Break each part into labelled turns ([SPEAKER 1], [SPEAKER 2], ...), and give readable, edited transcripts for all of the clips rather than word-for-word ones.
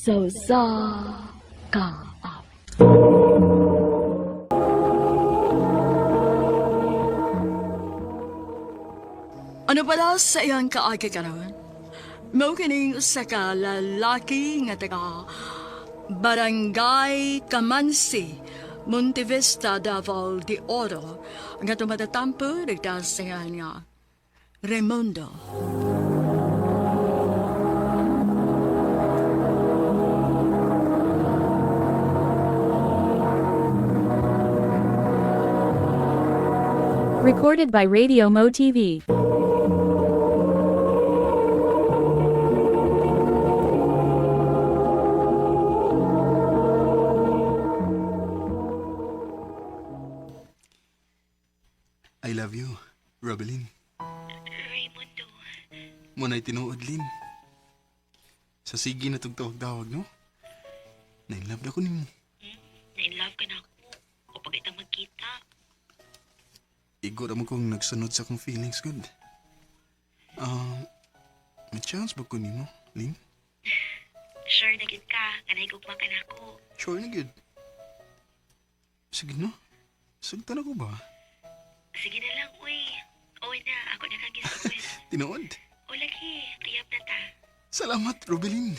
[SPEAKER 1] So sa kaap. Ano pala sa iyang kaagi karon? Mao kining usa ka lalaki nga taga Barangay Kamansi, Montevista, Davao de Oro, nga tumatatampo nagdasingan nga Raimundo.
[SPEAKER 2] Recorded by Radio Mo TV.
[SPEAKER 3] I love you, Robelin.
[SPEAKER 4] Raimundo,
[SPEAKER 3] Muna'y tinuod, Lin. Sa sige na tugtawag-tawag, no? Nainlove na ko nimo.
[SPEAKER 4] na-inlove ka na ako. O pag itang magkita.
[SPEAKER 3] Igo naman kong nagsunod sa akong feelings, good. May chance ba ko nimo, Lin?
[SPEAKER 4] Sure na gid ka, nga naigugma ka na ako.
[SPEAKER 3] Sure na, good. Sige, no? Sagtan ako ba?
[SPEAKER 4] Sige na lang, uy. Uy na, ako na kagisawin.
[SPEAKER 3] Tinuod?
[SPEAKER 4] O lagi, kayap na ta.
[SPEAKER 3] Salamat, Robelin.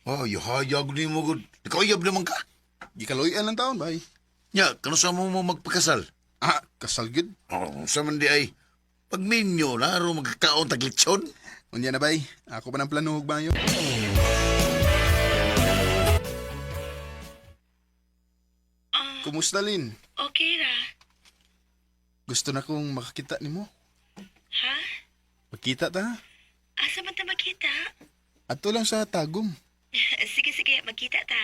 [SPEAKER 5] Oh, hayag ni mo gud. Ikayab naman ka.
[SPEAKER 3] Gikaloyan lang taon, bay.
[SPEAKER 5] Nya, kano sa mo magpakasal?
[SPEAKER 3] Kasal, good.
[SPEAKER 5] Oh, sa man di ay pagminyo na ro magkakaon taglitsyon.
[SPEAKER 3] Unya na, bay. Ako pa ng plano, hugbayo. Kumusta, Lin?
[SPEAKER 4] Okay ra.
[SPEAKER 3] Gusto na kong makakita nimo.
[SPEAKER 4] Ha?
[SPEAKER 3] Magkita ta?
[SPEAKER 4] Asa man ta magkita?
[SPEAKER 3] Ato lang sa Tagum.
[SPEAKER 4] Sige, magkita ta.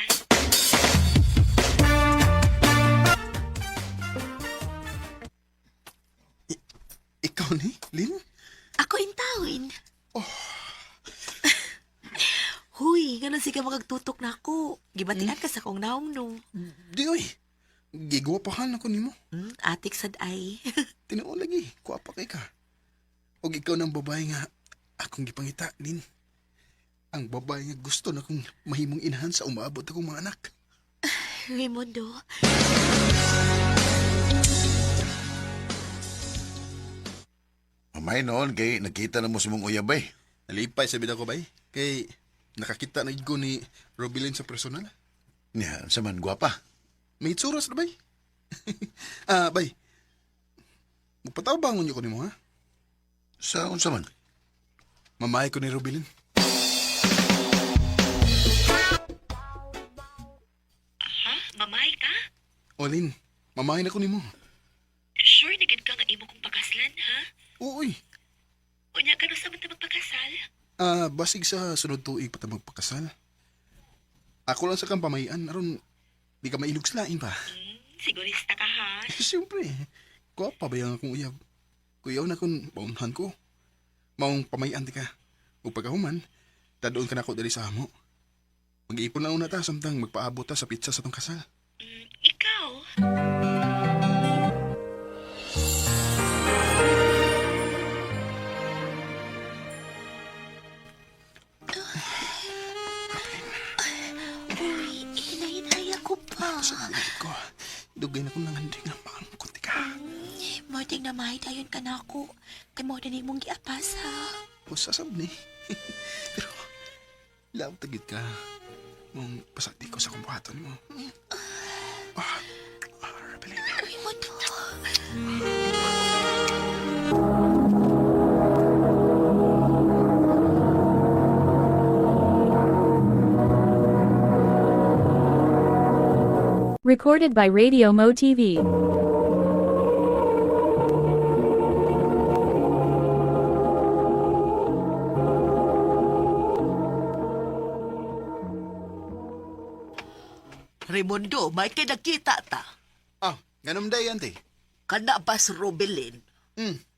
[SPEAKER 3] Ikaw ni, Lin?
[SPEAKER 6] Ako intawin. Huy, nga sige magagtutok na ako. Gibatian ka sa kong naong no.
[SPEAKER 3] Di oy. Gigwapahan ako nimo.
[SPEAKER 6] Atik sad ay.
[SPEAKER 3] Tinuo lagi, kuapa kay ka. Og ikaw ng babae nga akong gipangita, Lin. Ang babae nga gusto na kong mahimong inahan sa umaabot akong mga anak.
[SPEAKER 6] Raimundo,
[SPEAKER 5] Mamay noon kay nakita na mo si mong uyabay.
[SPEAKER 3] Nalipay sa bida ko, bay. Kay nakakita na ko ni Robelin sa personal.
[SPEAKER 5] Nya, sa man gwapa.
[SPEAKER 3] May itsuras na, bay. Bay. Magpataw-bangon niyo ko nimo, ha?
[SPEAKER 5] Sa unsa man?
[SPEAKER 3] Mamahay ko ni Robelin.
[SPEAKER 4] Ha? Mamay ka?
[SPEAKER 3] O, Lin, mamahay na ko nimo.
[SPEAKER 4] Sure na gid ka nga imo kong pakaslan, ha?
[SPEAKER 3] Uy.
[SPEAKER 4] Unya ka na sa man ta magpakasal?
[SPEAKER 3] Basig sa sunod tuig pa ta magpakasal. Ako lang sa kang pamayan, aron di ka mainog slain pa.
[SPEAKER 4] Sigurista ka, ha?
[SPEAKER 3] Siyempre, guwapa ba yung akong uyab? Kuyaw na kung paunhan ko. Maong pamayan di ka. O pagkahuman, tadoon ka na ako dali sa amo. Mag-iipon lang una ta, samtang magpaabot ta sa pizza sa tong kasal.
[SPEAKER 4] Ikaw?
[SPEAKER 6] uy, hinahinay ako pa.
[SPEAKER 3] Sa bilit ko, dugay na kong nangandig ng pangkot di ka.
[SPEAKER 6] Marting na mahitayon ka na ako. Kay mo na mong giapasa.
[SPEAKER 3] O sasab ni. Pero, law tagit ka. Mong pasakti ko sa kumpuhaton mo. Rebelin.
[SPEAKER 6] Raimundo.
[SPEAKER 2] Recorded by Radio Mo TV.
[SPEAKER 7] Raimundo, may kinakita ta.
[SPEAKER 3] Ganom day, auntie.
[SPEAKER 7] Kana ba si Robelin?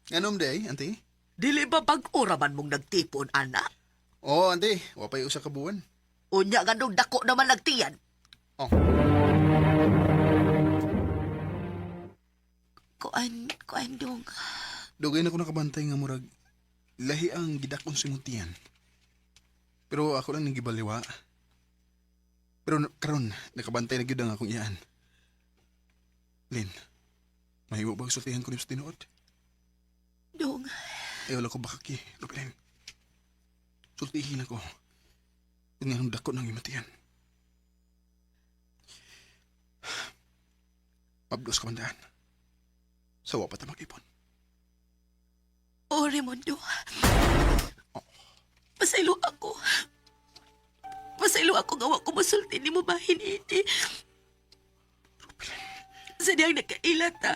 [SPEAKER 3] Ganom day, auntie.
[SPEAKER 7] Dili ba pag-ura man mong nagtipon, ana?
[SPEAKER 3] Oo, auntie. Wapay usa ka buwan.
[SPEAKER 7] Unya nga nung dako naman nagtiyan.
[SPEAKER 3] Oh.
[SPEAKER 6] Kuan dong.
[SPEAKER 3] Dugay na ko nakabantay nga murag lahi ang gidakon si Mutian. Pero ako lang nagibaliwa. Pero karon nakabantay na gyud ang akong iyaan. Lin, mahimo ba sultihan ko ni sa tinuod?
[SPEAKER 6] Dong,
[SPEAKER 3] Ayaw lang ko bakaki, Rubilin. Sultihin ako. Kung nga ang dako ng imatian. Mabdos ka mandaan. Sawa pa ta mag-ipon.
[SPEAKER 6] o Raimundo. Pasaylo ako. Pasaylo ako nga wa ko masulti ni mo bahin ini. Sadyang nakailat na.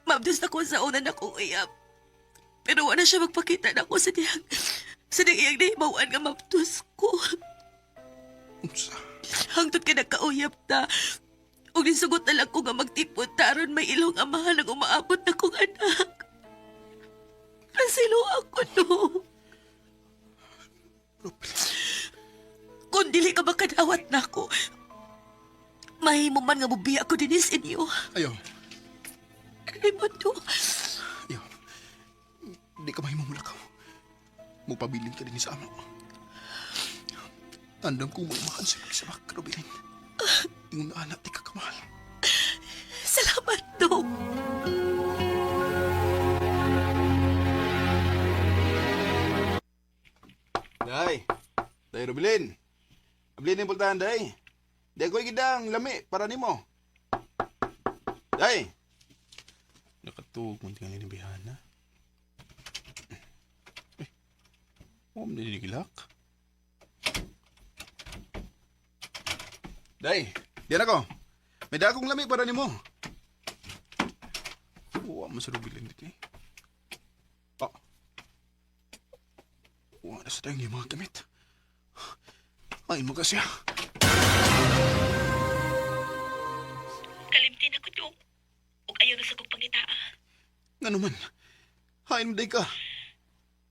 [SPEAKER 6] Mabdos na ko sa una na kong uyab. Pero wala siya magpakita na ako sadyang iyang nahibawan nga mabdos ko.
[SPEAKER 3] Unsa?
[SPEAKER 6] Hangtod ka nagkauyab ta. O nisugot na lang ko nga magtipon taron may ilong amahan ang umaabot na kong anak. Nasilo ako no.
[SPEAKER 3] Rubilin.
[SPEAKER 6] Kung dili ka makadawat na ako, mahimo man nga mubiya ko din sa inyo.
[SPEAKER 3] Ayaw.
[SPEAKER 6] Raimundo,
[SPEAKER 3] Ayaw. Di ka mahimong mulakaw. Mupabilin ka din sa amo. Tandam kong magmahal sa pagsabak, Rubilin. Yung anak di ka kamahal.
[SPEAKER 6] salamat Dong.
[SPEAKER 3] Day. Day, Rubilin. Rubilin yung pultahan, Day. Day, ko'y gidang lami para nimo. Day. Nakatug, muntingan ni Bihana. Eh, huwag mo nililak. Day, diyan ako. May dakong lami para nimo. Huwag mo sa Rubilin dito eh. Oh. Wala sa tayong mga gamit. Ay mo kasi
[SPEAKER 4] Kalimtin ako dong. Ug ayaw na sa kong pangitaa.
[SPEAKER 3] Nga naman. Hain mo day ka.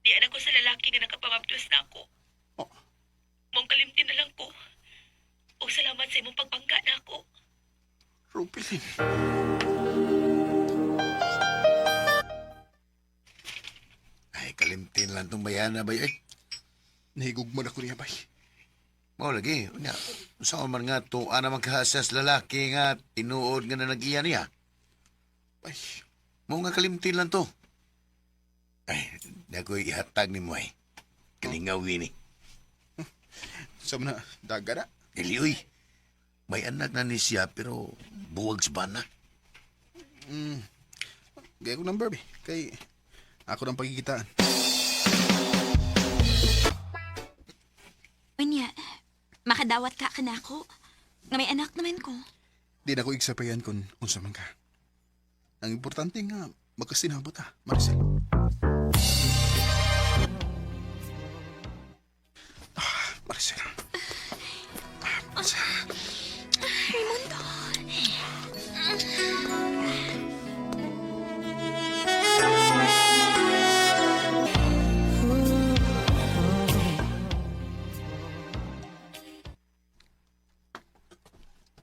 [SPEAKER 4] Di anak ko sa lalaki nga nakapamabdos na ako.
[SPEAKER 3] Oh,
[SPEAKER 4] Mong kalimtin na lang ko. Ug salamat sa imong pagbangga na ako.
[SPEAKER 3] Rubilin.
[SPEAKER 5] Ay, kalimtin lang tong bayana bay. Ay,
[SPEAKER 3] Nahigugman ako niya, bay.
[SPEAKER 5] mao lagi. Unya, saan man nga to, ana magkahasas lalaki nga tinuod nga na nag-iya niya.
[SPEAKER 3] Bay,
[SPEAKER 5] Mao nga kalimtin lang to. Ay, dagoy ihatag ni mo ay. Kalingawi ni.
[SPEAKER 3] sa na, daga na.
[SPEAKER 5] Ilioy, may anak na ni siya pero buwag sa bana.
[SPEAKER 3] Gaya ko number, bay. Kay ako ng pagigitaan.
[SPEAKER 8] Unya, makadawat ka na ako. Nga may anak naman ko.
[SPEAKER 3] Di na ko igsapayan kung unsa man ka. Ang importante nga, magkasinabot ha, Maricel. Maricel. Maricel.
[SPEAKER 8] Raimundo.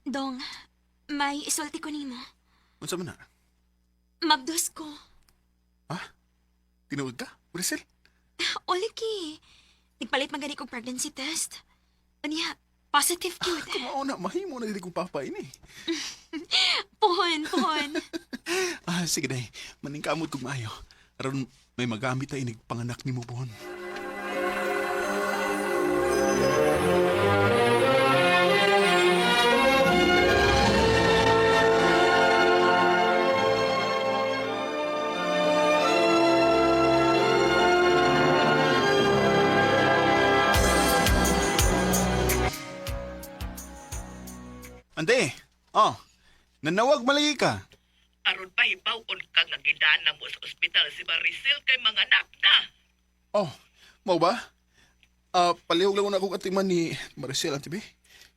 [SPEAKER 8] Dong, may isulti ko nimo.
[SPEAKER 3] Unsa man na?
[SPEAKER 8] Mabdos ko.
[SPEAKER 3] Ha? Tinuod ka, Maricel?
[SPEAKER 8] Oliki. Nagpalit magani kong pregnancy test. Unya, positive cute.
[SPEAKER 3] Kumao na, mahimo na dili kong papa ini.
[SPEAKER 8] Pohon.
[SPEAKER 3] Sige day, maningkamot kong maayo. Aron may magamit ay panganak ni mo pohon. Ante, nanawag malagi ka.
[SPEAKER 7] Aron pa hibawon ka nga gidana mo sa ospital si Maricel kay mga anak na.
[SPEAKER 3] Oh, mau ba? Palihog lang na akong atiman ni Maricel, Ante Be.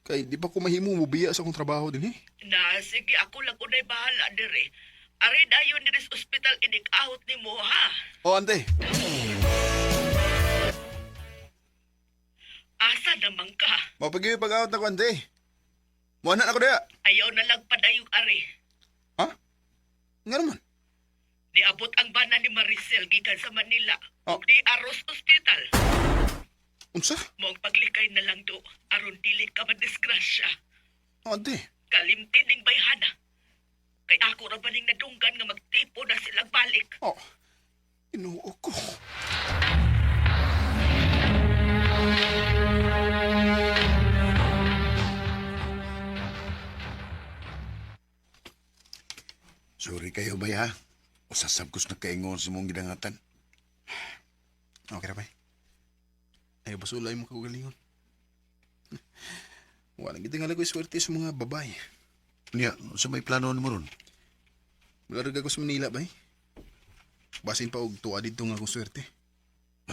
[SPEAKER 3] Kay di pa ko mahimo mubiya sa akong trabaho din eh.
[SPEAKER 7] Na, sige, ako lang unay bahala dire. Ari dayon diri sa ospital inik-out ni mo, ha?
[SPEAKER 3] Oh, Ante.
[SPEAKER 7] Asa naman ka?
[SPEAKER 3] Mapagiging pag-out na ko, Ante. Muhanan ako daya.
[SPEAKER 7] Ayaw na lang padayong ari.
[SPEAKER 3] Ha? Nga naman.
[SPEAKER 7] Niabot ang bana ni Maricel gikan sa Manila.
[SPEAKER 3] Oh.
[SPEAKER 7] Ug di aros ospital.
[SPEAKER 3] Unsa?
[SPEAKER 7] Mong paglikay na lang do, aron dili ka madisgrasya.
[SPEAKER 3] Ante.
[SPEAKER 7] Kalimtin ning bayhana. Kay ako ra ba ning nadunggan nga magtipo na silang balik.
[SPEAKER 3] Oh, inuo ko.
[SPEAKER 5] Sorry kayo, bay, ha? Usasabkos na kaingon sa mong gidangatan.
[SPEAKER 3] Okay ra bay. Ayaw basulay mo kaugalingon. Walang gid nga lagoy swerte sa mga babae.
[SPEAKER 5] Niya, sa may plano mo ron?
[SPEAKER 3] Malarag ako sa Manila bay. Basin pa og tuwa dito nga akong swerte.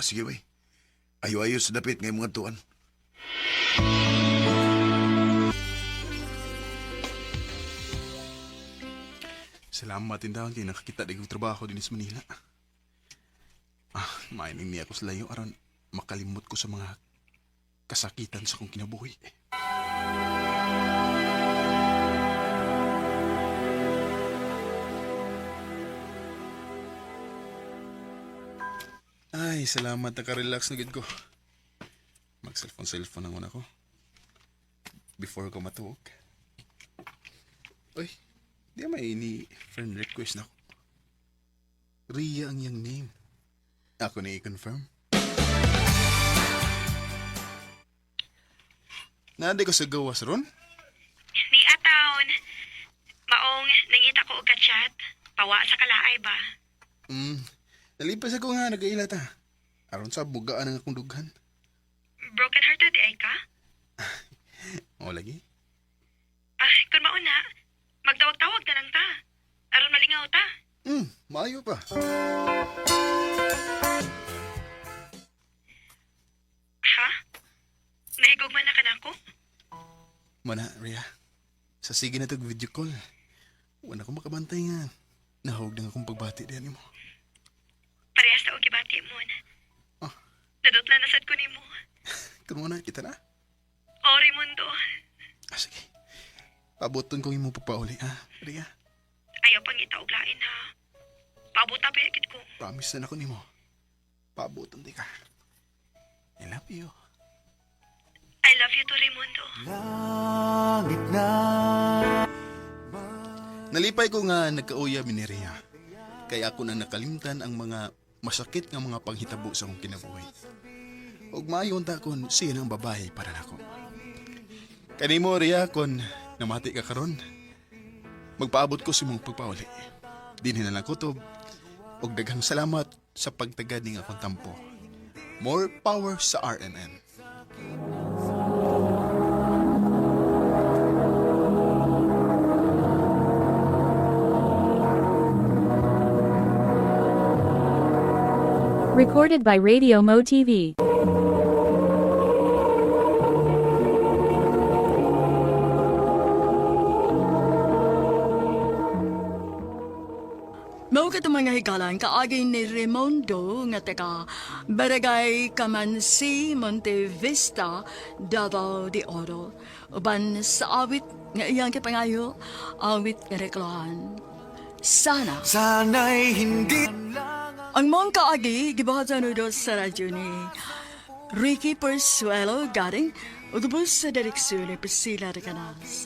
[SPEAKER 5] Sige, bay. Ayo-ayo sa dapit ngay mga tuan.
[SPEAKER 3] Salamat tindahan kay nakakita di kong trabaho din sa Manila. Maining niya ako sa layo aron makalimot ko sa mga kasakitan sa kong kinabuhi. Ay, salamat nakarelax na gid ko. Mag-cellphone ang una ko. Before ko matuog. Uy, di may ini friend request na ako. Ria ang iyang name. Ako na i-confirm. Nadi ko sa gawas ron?
[SPEAKER 4] Ni Ataon, maong nangita ko og ka-chat. Pawa sa kalaay ba?
[SPEAKER 3] Nalipas ako nga nag-aila ta. Aron sa bugaan ang akong dughan.
[SPEAKER 4] Broken hearted ay ka?
[SPEAKER 3] O lagi?
[SPEAKER 4] Kung mauna, magtawag-tawag na lang ta. Aron malingaw ta.
[SPEAKER 3] Maayo pa.
[SPEAKER 4] Ha? Nahigugman na ka na ako?
[SPEAKER 3] Mana, Ria. Sa sige na tag video call. Wala ko makabantay nga. Nahawag na akong pagbati diyan mo.
[SPEAKER 4] Parehas na og gibati mo na. Nadotla na sad ko nimo.
[SPEAKER 3] Kung muna, kita na.
[SPEAKER 4] O Raimundo,
[SPEAKER 3] Sige. Pabuton kong imo papauli, ha, Ria?
[SPEAKER 4] ayaw pang itaog lain ha. Pabuta pa yakit ko.
[SPEAKER 3] Promise na ako nimo. Pabuton di ka. I love you.
[SPEAKER 4] I love you to Raimundo.
[SPEAKER 3] Nalipay ko nga nagkauyab ni Ria. Kaya ako na nakalimtan ang mga masakit nga mga panghitabo sa akong kinabuhi. Ug maayon ta kon siya ang babae para nako. Kanimo Ria kon namati ka karon. Magpaabot ko si mong pagpauli. Dinhi na lang kutob. Ug daghang salamat sa pagtagad ning akong tampo. More power sa RMN.
[SPEAKER 2] Recorded by Radio Mo TV.
[SPEAKER 1] Mao ka mga higalan kaagi ni Raimundo nga taga Barangay Kamansi, Monte Vista, Davao de Oro. Uban sa awit nga iyang kipangayo, awit nga reklahan. Sana.
[SPEAKER 9] Sana'y hindi
[SPEAKER 1] Ang mga kaagi, gibahatan do sa radyo ni Ricky Persuelo galing utubos sa direksyon ni Priscilla Recanas.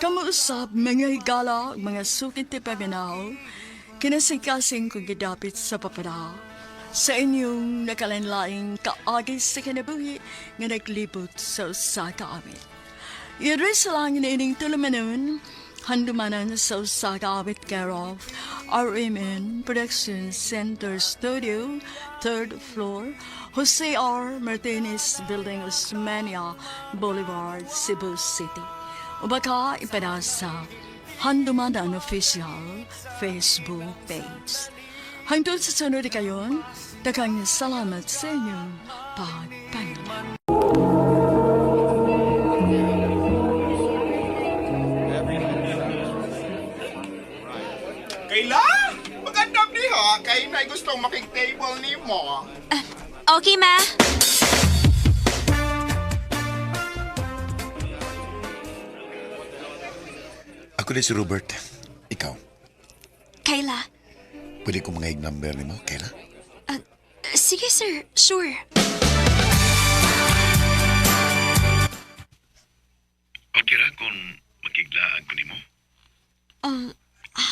[SPEAKER 1] Kamuusap mga higala, mga sukit ti paganaw, kinasingkasing kong gidapit sa paparaw. Sa inyong nakalanlaing kaagi sa kinabuhi nga naglibot sa usa ka awit. I-address lang na ining tulumanon, handumanan sa usa ka awit care of RMN Production Center Studio, 3rd floor, Jose R. Martinez Building, Osmeña Boulevard, Cebu City. O baka ipadasa Handumanan Official Facebook page. Hangtod sa sunod kayon, daghang salamat sa inyong pagpanood.
[SPEAKER 3] Kayla? Magandang diha. Kay na gustong makik-table ni mo.
[SPEAKER 8] Okay, ma.
[SPEAKER 5] Ako din si Robert. Ikaw,
[SPEAKER 8] Kayla.
[SPEAKER 5] pwede ko mga number ni mo, Kayla?
[SPEAKER 8] Sige, sir. Sure.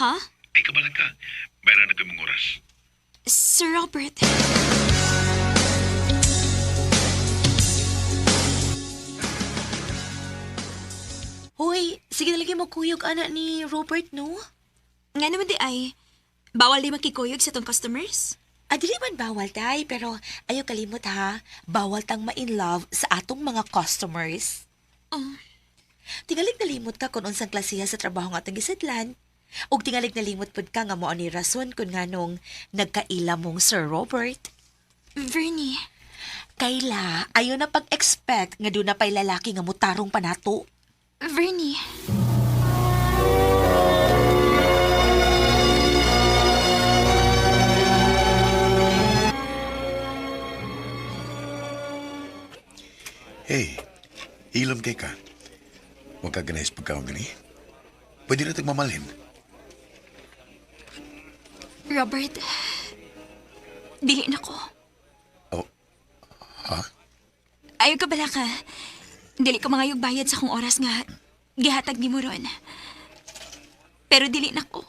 [SPEAKER 8] Ha?
[SPEAKER 5] Ay, kabalang ka. Mayroon na kaming oras.
[SPEAKER 8] Sir Robert.
[SPEAKER 6] Hoy, sige na lagi mo kuyog anak ni Robert, no?
[SPEAKER 8] Nga naman di ay, bawal di makikuyog sa tong customers?
[SPEAKER 6] Dili man bawal, tay, pero ayaw kalimot ha. Bawal tang ma-in love sa atong mga customers.
[SPEAKER 8] Oh.
[SPEAKER 6] Tingalig nalimot ka kung unsang klasiha sa trabaho nga atong gisadlan. Ug tingalig nalimot pud ka nga mao ni rason kung nganong nagkaila mong Sir Robert.
[SPEAKER 8] Vernie,
[SPEAKER 6] Kayla, ayaw na pag-expect nga doon na pa'y lalaki nga mutarong panato.
[SPEAKER 8] Vernie.
[SPEAKER 5] Hey, ilom kay ka. Huwag ka ganais pagkaon gani. Pwede na tagmamalhin.
[SPEAKER 8] Robert, dili na ko.
[SPEAKER 5] Oh, ha?
[SPEAKER 8] Ayaw ka bala ka. Dili ko mangayog bayad sa kong oras nga gihatag ni mo ron. Pero dili na ko.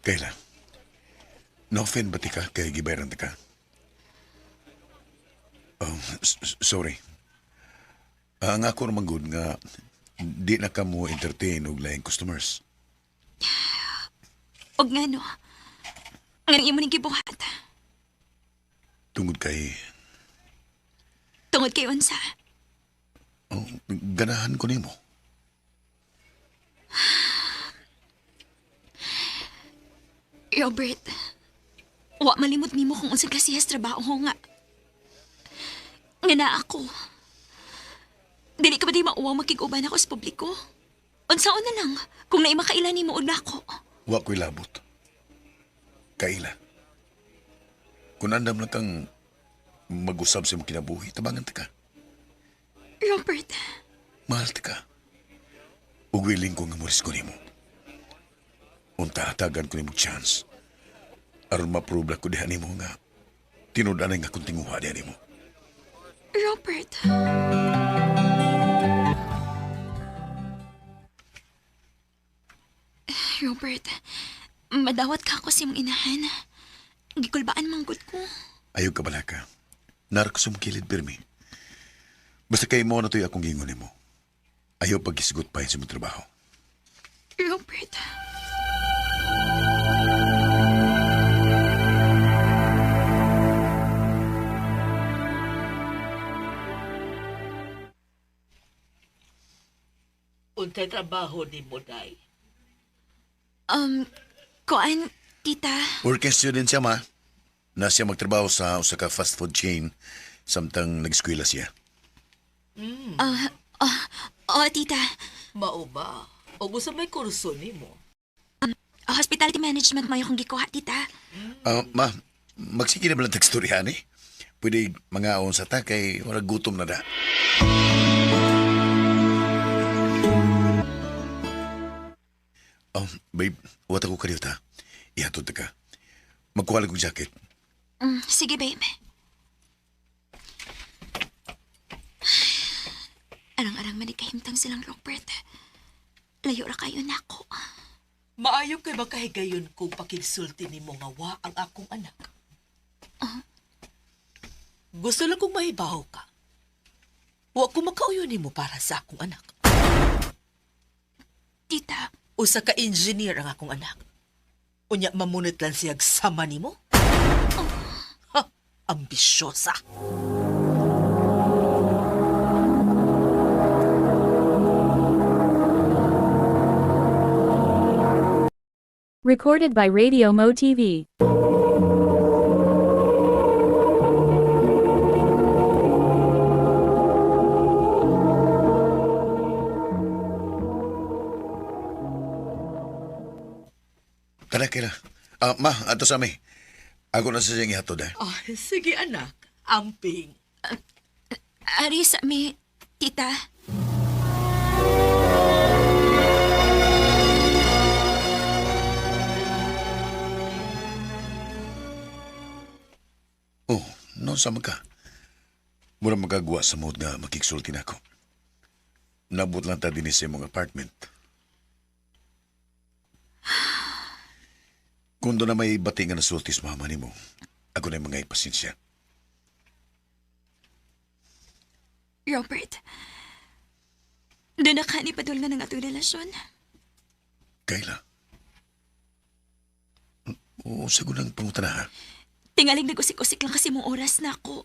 [SPEAKER 5] Kayla, na-offend ba ti ka kay gibayaran ti ka? Oh, sorry. Ang ako naman good nga di na ka mo entertain og laing customers.
[SPEAKER 8] Og nga no, nga imo ning gibuhat.
[SPEAKER 5] Tungod kay,
[SPEAKER 8] Tungod kay unsa.
[SPEAKER 5] oh, ganahan ko nimo.
[SPEAKER 8] Robert, wa malimot nimo kung unsa klasihas trabaho nga. Nga na ako. Dili ka ba di mauwa makig-uban ako sa publiko? Unsaon na lang, kung naay makaila nimo og nako.
[SPEAKER 5] Wa ko'y labot. Kaila. Kung andam lang kang mag-usab sa mong kinabuhi, tabangan ti ka.
[SPEAKER 8] Robert,
[SPEAKER 5] Mahal ti ka. Ug willing ko nga muris ko nimo. Unta hatagan ko nimo chance. Aron ma-prove ko diha nimo nga tinud-anay nga kung tinguha diha nimo.
[SPEAKER 8] Robert. Robert, madawat ka ako sa imong inahan. Gikulbaan manggod ko.
[SPEAKER 5] Ayaw ka bala ka. Narak ko sumkilid pirmi. Basta kay mo na to'y akong gingon nimo. Ayaw pagkisigot pa sa mong trabaho.
[SPEAKER 8] Robert.
[SPEAKER 7] Untay trabaho ni mo, day.
[SPEAKER 8] Koan, tita.
[SPEAKER 5] Working student siya, ma. Na siya magtrabaho sa usa ka fast food chain samtang nag-eskwela siya.
[SPEAKER 8] Tita.
[SPEAKER 7] Mao ba? O gusto may kurso ni mo?
[SPEAKER 8] Hospitality management mayo kong gikuha, tita.
[SPEAKER 5] Ma, magsige na ba lang teksturyahan eh? Pwede mga aon sa ta kay wala gutom na da. Babe, wata ko kayo ta. Ihatod ta ka. Magkuha lang kong jacket.
[SPEAKER 8] Sige, babe. Arang-arang manikahimtang silang Robert. Layo ra kayo na ako.
[SPEAKER 7] Maayo kay makahigayon kung pakigsulti ni mo nga wa ang akong anak. Gusto lang kong mahibaw ka. Wa ko makauyo ni mo para sa akong anak.
[SPEAKER 8] Tita,
[SPEAKER 7] Usa ka engineer ang akong anak. Unya mamunot lang siyag sama ni mo? Ha, ambisyosa.
[SPEAKER 2] Recorded by Radio Mo TV.
[SPEAKER 5] Tara, kaya. Ma, ato sa amin. Ako na sa siyang ihatod eh.
[SPEAKER 7] Sige anak, amping.
[SPEAKER 8] ari sa mi, tita.
[SPEAKER 5] Oh, noon sama ka. Mura magagawa sa mood nga makiksulti na ako. Nabot lang ta din sa mong apartment. Kung doon na may batingan na sultis mama ni mo, ako na yung mga ipasensya.
[SPEAKER 8] Robert, doon na ka ni padul nga ng atong relasyon.
[SPEAKER 5] Kayla? Oo, sagot ng pangutana ha.
[SPEAKER 8] Tingaling nagusik-usik lang kasi mong oras na ako.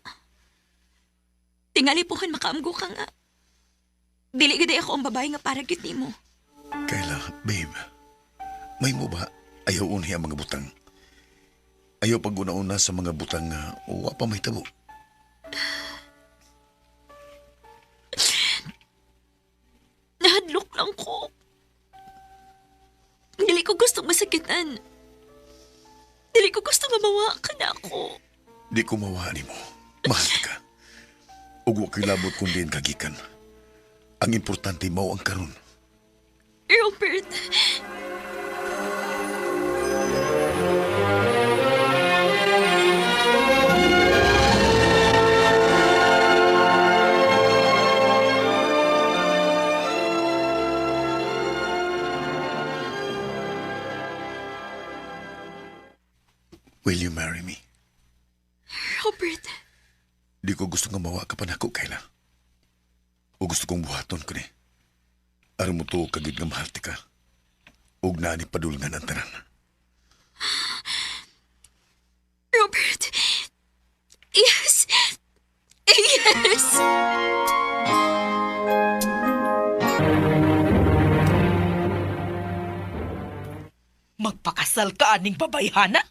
[SPEAKER 8] Tingali po kan makaamgo ka nga. Dili gid ako ang babae nga para gyud nimo.
[SPEAKER 5] Kayla, babe. May mo ba ayaw unhi ang mga butang? Ayaw pag-una-una sa mga butang nga uwa pa may tabo.
[SPEAKER 8] Nahadlok lang ko. Dili ko gustong masakitan. Dili ko gusto mamawa ka na ako.
[SPEAKER 5] Di ko mawani mo. Mahal ka. Ug wa kay labot kundi ang kagikan. Ang importante mao ang karon.
[SPEAKER 8] Robert,
[SPEAKER 5] Will you marry me?
[SPEAKER 8] Robert,
[SPEAKER 5] Di ko gusto nga mawa ka pa nako, Kayla. O gusto kong buhaton ko ni. Aram mo to kagid nga mahal ti ka. Ug naani padul nga ng tanan.
[SPEAKER 8] Robert. Yes. Yes.
[SPEAKER 7] Magpakasal ka aning babayhana?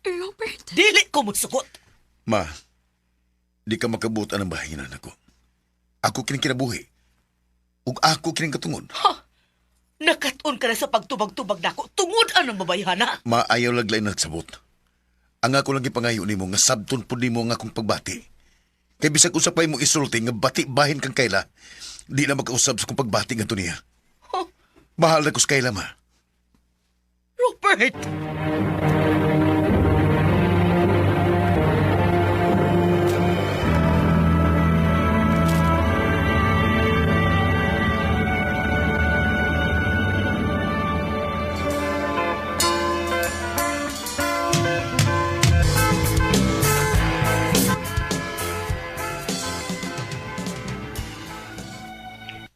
[SPEAKER 8] Robert.
[SPEAKER 7] Dili ko musugot.
[SPEAKER 5] Ma, di ka makabutan ng bahinan ako. Ako kining kinabuhi. Ug ako kining katungod.
[SPEAKER 7] Nakatun ka na sa pagtubag-tubag nako tungod anang babayhana.
[SPEAKER 5] Maayaw laglay na nagsabot. Ang ako lang ipangayo nimo nga sabton pud nimo nga akong pagbati. Kay bisag usapay mo isulti nga bati bahin kang Kayla, di na makausab sa kong pagbati nga niya. Mahal na ko sa Kayla, ma.
[SPEAKER 7] Robert!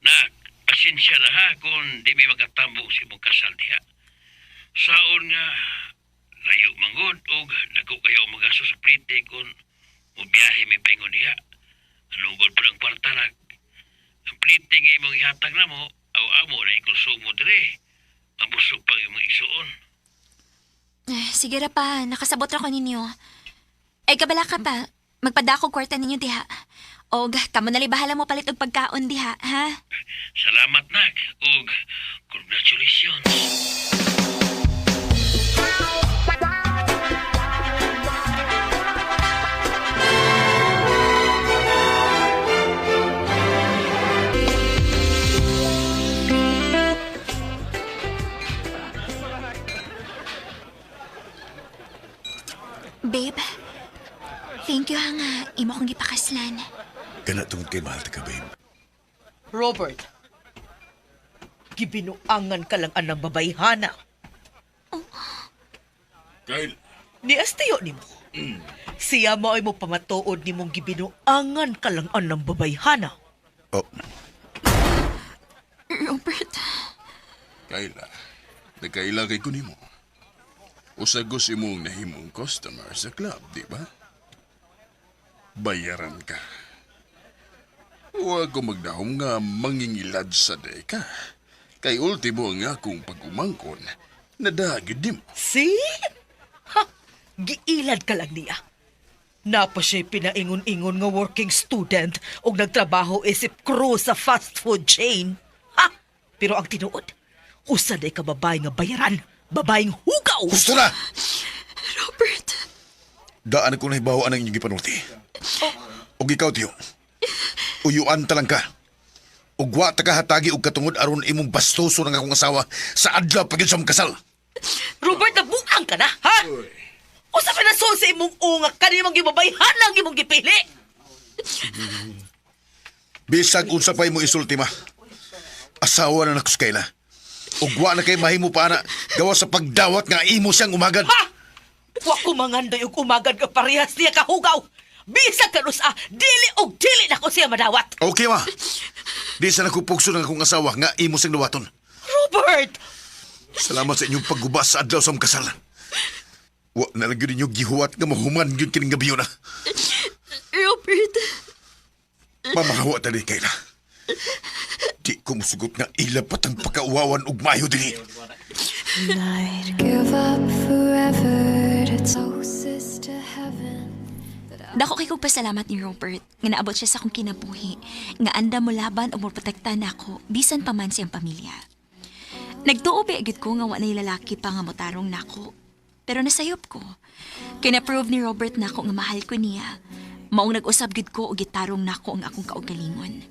[SPEAKER 10] Nak, pasensya na ha kung di may magkatambo si mong kasal diha. Saon nga, layo manggod o nako kayo magaso sa plite kung mubiyahe may paingon diha. Anugod po ng kwarta nak. Ang plite nga imong ihatag na mo, aw amo na ikonsumo dire. Mabusog pang imong isuon.
[SPEAKER 8] Sige ra pa, nakasabot ra ko ninyo. Ay kabala ka pa, magpadako kwarta ninyo diha. Og kamo na bahala mo palit og pagkaon diha, ha?
[SPEAKER 10] Salamat nak, og congratulations.
[SPEAKER 8] Babe, thank you ha nga. Imo kong gipakaslan.
[SPEAKER 5] Kana tungod kay mahal ti ka, babe.
[SPEAKER 7] Robert, gibinuangan ka lang anang babayhana.
[SPEAKER 5] Kyle.
[SPEAKER 7] Ni astayo ni mo. Siya mo ay mo pamatuod ni mong gibinuangan ka lang anang babayhana.
[SPEAKER 5] Oh,
[SPEAKER 8] Robert,
[SPEAKER 3] Kayla, nagkaila kay kunimo. Usagos imong nahimong customer sa club, di ba? Bayaran ka. Huwag ko magdahom nga mangingilad sa day ka. Kay ultimo nga akong pag-umangkon, nadagid di mo.
[SPEAKER 7] See? Ha? Giilad ka lang niya. Napa siya'y pinaingon-ingon nga working student o nagtrabaho isip crew sa fast food chain. Ha? Pero ang tinuod, usad ay kababae nga bayaran, babaeng hugaw.
[SPEAKER 5] gusto na!
[SPEAKER 8] Robert.
[SPEAKER 5] Daan ko na hibawa ang inyong gipanulti. Og ikaw, tiyo. Uyuan talang ka. Ug wa ta ka hatagi og katungod aron imong bastoso ng akong asawa sa adlaw pagid sa mong kasal.
[SPEAKER 7] Robert, nabuang ka na, ha? Usa pa na sa imong ungak ka nimang gibabayhan lang imong gipili.
[SPEAKER 5] Bisag unsa pa imong isulti ma. Asawa na nako sa Kayla. Ugwa na kay mahimo pa na gawa sa pagdawat nga imo siyang umagad.
[SPEAKER 7] Ha! Wa ko mangandoy og umagad ka parehas niya kahugaw. Bisag kanus dili og dili na ko siya madawat.
[SPEAKER 5] Okay ma. Di sa nakupugso ng akong asawa nga imo siyang dawaton.
[SPEAKER 7] Robert!
[SPEAKER 5] Salamat sa inyong paggubas sa adlaw sa mga kasal. Wa na lang yun inyong gihuwat nga mahuman yun kining gabi na.
[SPEAKER 8] Robert,
[SPEAKER 5] Mamahawa tali kay na. Di ko musugot nga ilapat ang pagkauwawan ug mayo din.
[SPEAKER 11] Give up forever to closest to heaven.
[SPEAKER 8] dako kay kong pasalamat ni Robert nga naabot siya sa akong kinabuhi nga anda mo laban o mo protektahan nako bisan pa man siyang pamilya. Nagtuo gid ko nga wa nay lalaki pa nga motarong nako. Pero nasayop ko. Kina-prove ni Robert nako nga mahal ko niya. Maong nag-usab gid ko og gitarong nako ang akong kaugalingon.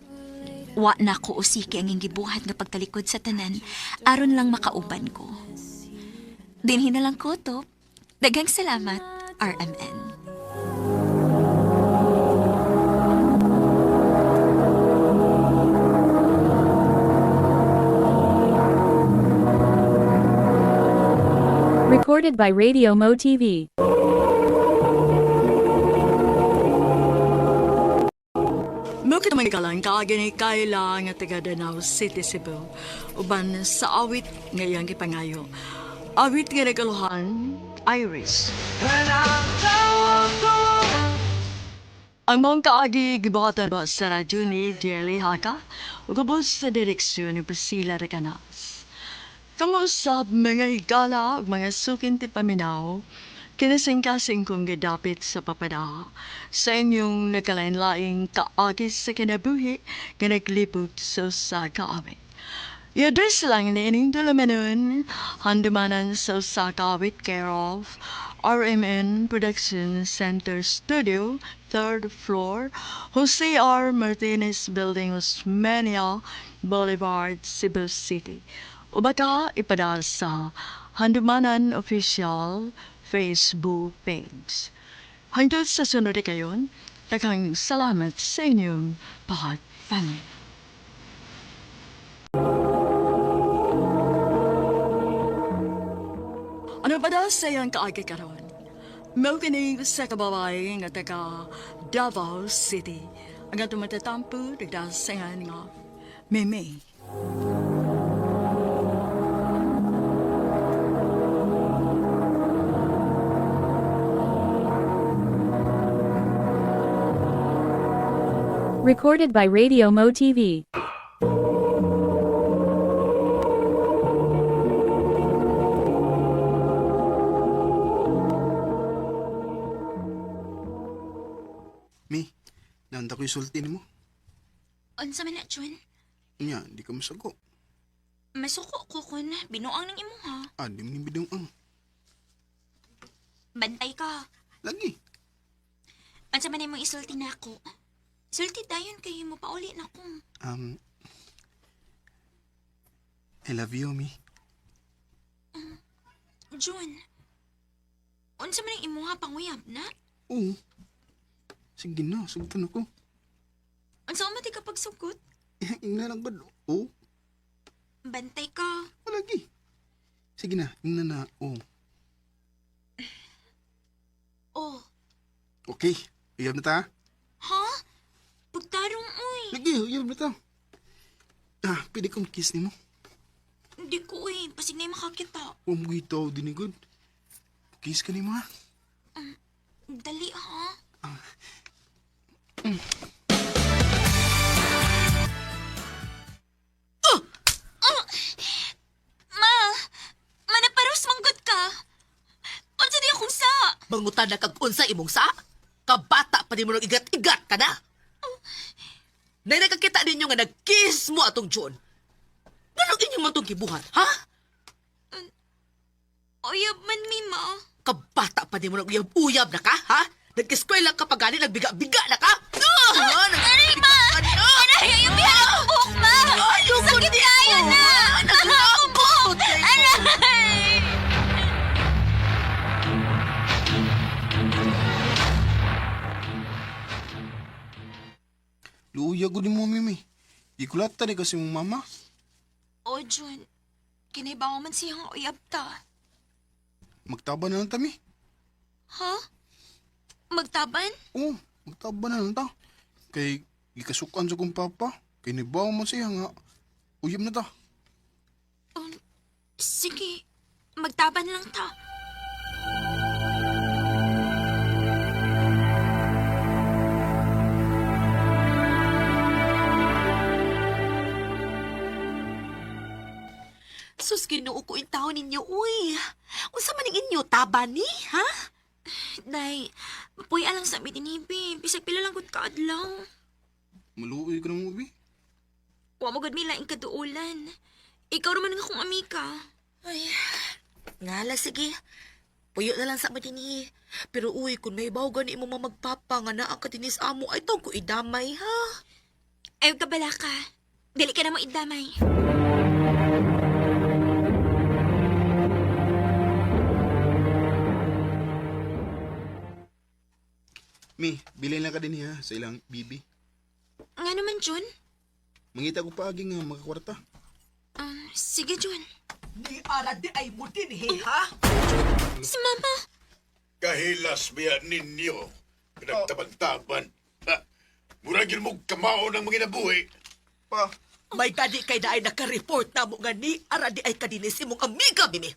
[SPEAKER 8] Wa nako usiki ang gibuhat nga pagtalikod sa tanan aron lang makauban ko. Dinhi na lang ko to. Daghang salamat, RMN.
[SPEAKER 2] Recorded by Radio Mo TV.
[SPEAKER 1] Mukit mga kalang kaagini kaila nga taga Danau City, Cebu. Uban sa awit ngayang gipangayo. Awit nga nagaluhan, Iris. Ang mga kaagi gibatan ba sa radyo ni Jelly Haka o kabos sa direksyon ni Priscilla Recanas. Kamusap mga higala ug mga sukin ti paminaw, kinasing-kasing kong gidapit sa papada sa inyong nagkalain-laing kaagi sa kinabuhi nga naglibot sa kaawit. I-address lang ni ining dalamanun, handumanan sa Sakawit care of RMN Production Center Studio, 3rd floor, Jose R. Martinez Building, Osmeña Boulevard, Cebu City. O baka ipadal sa Handumanan Official Facebook page. Hanggang sa sunod kayon, daghang salamat sa inyong pagpapanig. Ano ba daw sa iyang kaagi karon? Maukinig sa kababae nga taga Davao City. Ang atong matatampo, nagdasangan nga Meme.
[SPEAKER 2] Recorded by Radio Mo TV.
[SPEAKER 3] Mi, nanda ko yung sulti mo.
[SPEAKER 8] Unsa man na, Jun?
[SPEAKER 3] Nya, di ka masago.
[SPEAKER 8] Masuko ko kun binuang ng imo ha.
[SPEAKER 3] Di mo ni bidong ang.
[SPEAKER 8] Bantay ka.
[SPEAKER 3] Lagi.
[SPEAKER 8] Unsa man imong isulti na ako? Sulti dayon kay mo pauli na ko.
[SPEAKER 3] I love you, Mi.
[SPEAKER 8] Jun. Unsa man ang imuha panguyab na?
[SPEAKER 3] Oo. Sige na, sugtan ako.
[SPEAKER 8] Unsa man ka pagsugot?
[SPEAKER 3] Ingna lang ba? Oo.
[SPEAKER 8] Bantay ka.
[SPEAKER 3] Lagi. Sige na, ingna na. Oo.
[SPEAKER 8] Oh.
[SPEAKER 3] Okay, uyab na ta.
[SPEAKER 8] Ha? Pagtarong uy.
[SPEAKER 3] Lagi, uyab na ta. Pwede kong kiss ni mo.
[SPEAKER 8] Hindi ko uy. Pasig na yung makakita.
[SPEAKER 3] Huwag mo ito, dinigod. Kiss ka ni mo, ha?
[SPEAKER 8] Dali ha? Manaparos manggod ka. Unsa di akong sa?
[SPEAKER 6] Mangutan na kag unsa imong sa? Kabata pa di mo nang igat-igat ka na. Nay nakakita ninyo nga nag-kiss mo atong John. Ganong inyo man tong gibuhat, ha?
[SPEAKER 8] Uyab man, Mima.
[SPEAKER 6] Kabata pa di mo nang uyab-uyab na ka, ha? Nag-eskwela ka pa gani, nagbiga-biga na ka?
[SPEAKER 8] Aray, Ma! Aray, yung bihan ang buhok, Ma! Sakit kayo na! Ang buhok! Aray!
[SPEAKER 3] Luya ko ni mo, Mimi. Ikulata ni kasi mong mama.
[SPEAKER 8] O, Jun. Kinibaw man siyang uyab ta.
[SPEAKER 3] Magtaba na lang tami.
[SPEAKER 8] Ha? Magtaban?
[SPEAKER 3] Oo, magtaba na lang ta. Kay gikasukan sa kong papa. Kay nibaw man siya nga. Uyab na ta.
[SPEAKER 8] Sige, magtaban lang ta.
[SPEAKER 6] Sus, Ginoo ko yung tao ninyo, uy. Unsa man ang inyo, taba ni, ha?
[SPEAKER 8] Day, mapuy alang sa amin inibi. Bisag pila lang gud kaadlaw.
[SPEAKER 3] Maluoy ka ng ubi.
[SPEAKER 8] Wa mo gud mila ing kaduulan. Ikaw naman nga akong amika.
[SPEAKER 6] Ay, ngala, sige. Puyo na lang sa amin ini. Pero uy, kung may bawgan imo magpapa nga naa ka dinis amo, ay tawag ko idamay, ha?
[SPEAKER 8] Ayaw ka bala ka. Dili ka na mo idamay.
[SPEAKER 3] Mi, bilhin lang ka din ha sa ilang bibi.
[SPEAKER 8] Nga naman, Jun?
[SPEAKER 3] Mangita ko pa aging nga makakwarta.
[SPEAKER 8] Sige, Jun.
[SPEAKER 7] Ni ara di ay mo din, ha?
[SPEAKER 8] Si Mama.
[SPEAKER 5] Kahilas biya ninyo. Pinagtaban-taban. Ha? Muragin mo kamao ng mga nabuhi.
[SPEAKER 3] Pa,
[SPEAKER 6] May kadi kay na ay naka-report na mo nga ni ara di ay kadinis imong amiga, Mimi.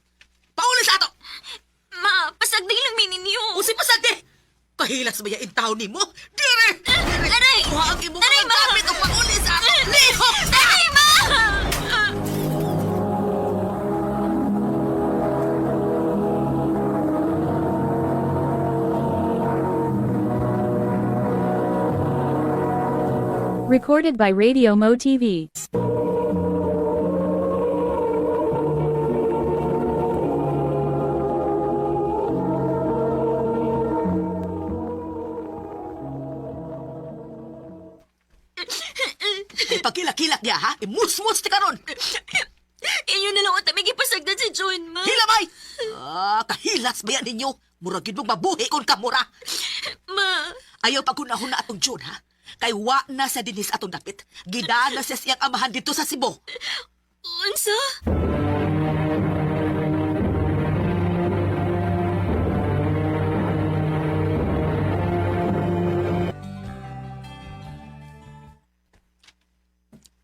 [SPEAKER 6] Pauli sa ato!
[SPEAKER 8] Ma, pasagday lang mi ninyo.
[SPEAKER 6] Usi pasagdi! Kahilas ba yung tao ni mo? Dire!
[SPEAKER 8] Aray!
[SPEAKER 6] Kuha ang imong
[SPEAKER 8] Aray, ma!
[SPEAKER 6] gamit o pauli sa ato! Lihok!
[SPEAKER 8] Aray, Ma!
[SPEAKER 2] Recorded by Radio Mo TV.
[SPEAKER 6] Pagkilak-kilak niya, ha? Imus-mus ti karon!
[SPEAKER 8] Inyo na lang o tamig ipasagdan si Jun, Ma.
[SPEAKER 6] Hilamay! Kahilas ba yan ninyo? Muragin mong mabuhi kung kamura.
[SPEAKER 8] Ma,
[SPEAKER 6] Ayaw pagkunahon na atong June, ha? Kay wa na sa dinis atong dapit. Gida na sa siyang amahan dito sa Cebu.
[SPEAKER 8] unsa?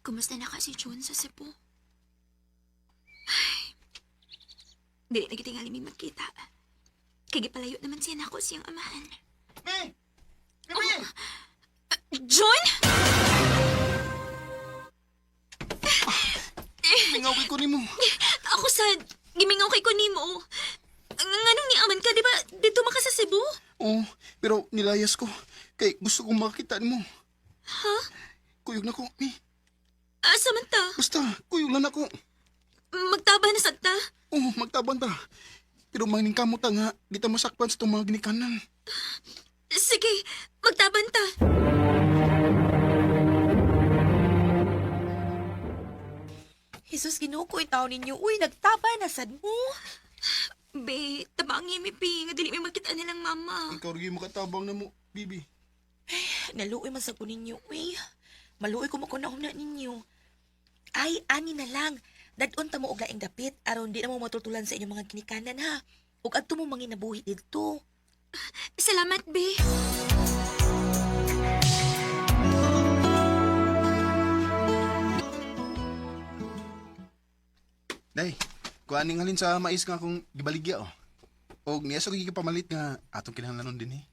[SPEAKER 8] Kumusta na ka si Jun sa Cebu? Ay, dili na kitingali mi magkita. Kagipalayo naman siya nako siyang amahan.
[SPEAKER 3] Mi! Mi!
[SPEAKER 8] Jun?
[SPEAKER 3] Mingaw ko ni mo.
[SPEAKER 8] Ako sad, gimingaw kay ko nimo. Nganong ni aman ka, di ba? Dito maka sa Cebu?
[SPEAKER 3] Oo, pero nilayas ko. Kay gusto kong makakita mo.
[SPEAKER 8] Ha?
[SPEAKER 3] Kuyog na ko, Mi.
[SPEAKER 8] Asa man ta?
[SPEAKER 3] Basta, kuyog lang ako.
[SPEAKER 8] Magtaba na sad ta?
[SPEAKER 3] Oo, magtabang ta. Pero maning kamuta nga, di ta masakpan sa itong mga ginikanan.
[SPEAKER 8] Sige, magtaban ta.
[SPEAKER 6] Jesus, Ginoo ko yung tao ninyo. Uy, nagtaba na sad mo.
[SPEAKER 8] Be, tabangi mi pi, nga dili mi magkita nilang mama.
[SPEAKER 3] Ikaw rin mo katabang na mo, Bibi.
[SPEAKER 6] Naluoy man sa ko ninyo. Uy, maluoy ko makunahon na ninyo. Ay, ani na lang. Dadon ta mo og laing dapit aron di na mo matutulan sa inyong mga ginikanan, ha? Ug adto mo manginabuhi dito.
[SPEAKER 8] Salamat, Be.
[SPEAKER 3] Day, kuaning halin sa mais nga akong gibaligya, oh. O niya sa pamalit nga atong kinahanglanon din, eh.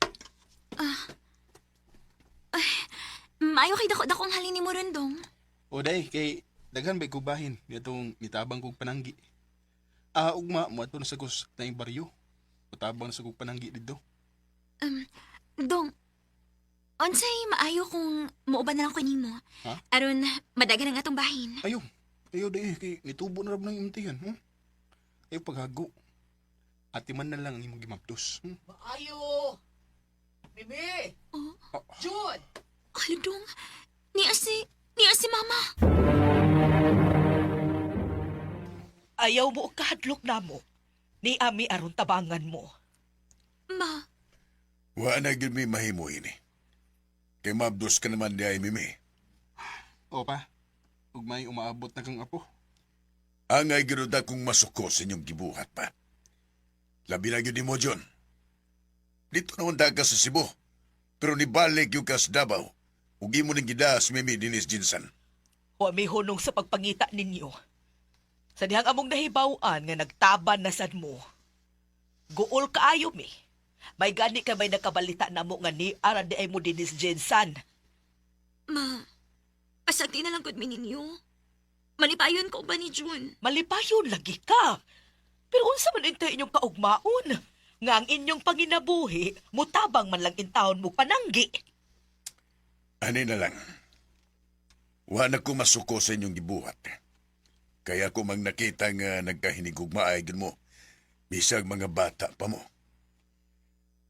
[SPEAKER 8] Maayo kay dako-dakong halin ni mo Rondong.
[SPEAKER 3] O day, kay daghan ba'y kubahin, nitong nitabang kong pananggi. Ugma, mo ato na sa gus na yung baryo. Utabang na sa kong pananggi dito.
[SPEAKER 8] Dong, onsay maayo kung muuban na lang ko nimo.
[SPEAKER 3] Ha?
[SPEAKER 8] Aron madagan ang atong bahin.
[SPEAKER 3] Ayaw, day, kay nitubo na rab ng imtihan, Ayaw paghago. Ati man na lang ang imong gimapdos.
[SPEAKER 7] Maayo! Mimi! Jun!
[SPEAKER 8] Ay, Dong, niya si Mama.
[SPEAKER 7] Ayaw mo og kahadlok na mo. Ni ami aron tabangan mo.
[SPEAKER 8] Ma,
[SPEAKER 5] Wa na gyud may mahimo ini. Kay mabdos ka naman di ay Mimi.
[SPEAKER 3] O pa, ug may umaabot na kang apo.
[SPEAKER 5] Angay ginood akong masuko sa inyong gibuhat pa. Labi na yun mo, John. Dito naman ka sa Cebu, pero nibalik yung ka sa Davao. Ugi mo ning gidas Mimi Dinis Jinsan.
[SPEAKER 7] Wa may hunong sa pagpangita ninyo. Sa dihang among nahibawaan nga nagtaban na sad mo. Guol kaayo mi. May gani ka may nakabalita na mo nga ni ara di ay mo dinis Jensan.
[SPEAKER 8] Ma, pasagti na lang gud mi ninyo. Malipayon ko ba ni June?
[SPEAKER 7] Malipayon lagi ka. Pero unsa man intay inyong kaugmaon? Nga ang inyong panginabuhi, mutabang man lang intawon mo pananggi.
[SPEAKER 5] Ani na lang. Wa na ko masuko sa inyong gibuhat. Kaya ko mang nakita nga nagkahinigugmaay gid mo. Bisag mga bata pa mo.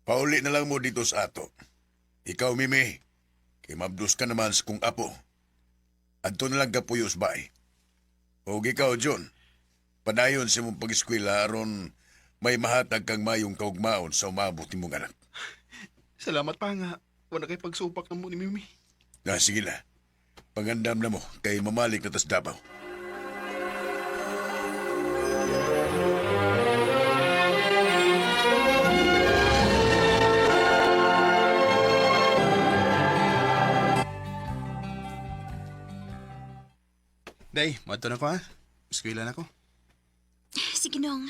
[SPEAKER 5] Pauli na lang mo dito sa ato. Ikaw, Mimi, kay mabdus ka naman sa kong apo. Adto na lang kapuyos bae. O ikaw, John, padayon sa mong pag-eskwela aron may mahatag kang mayong kaugmaon sa umabot mong anak.
[SPEAKER 3] Salamat pa nga. Wala kay pagsupak na mo ni Mimi.
[SPEAKER 5] Sige na. Pangandam na mo kay mamalik na tas Davao.
[SPEAKER 3] Day, mato na ko ha. Eskwela na ko.
[SPEAKER 8] Sige nong,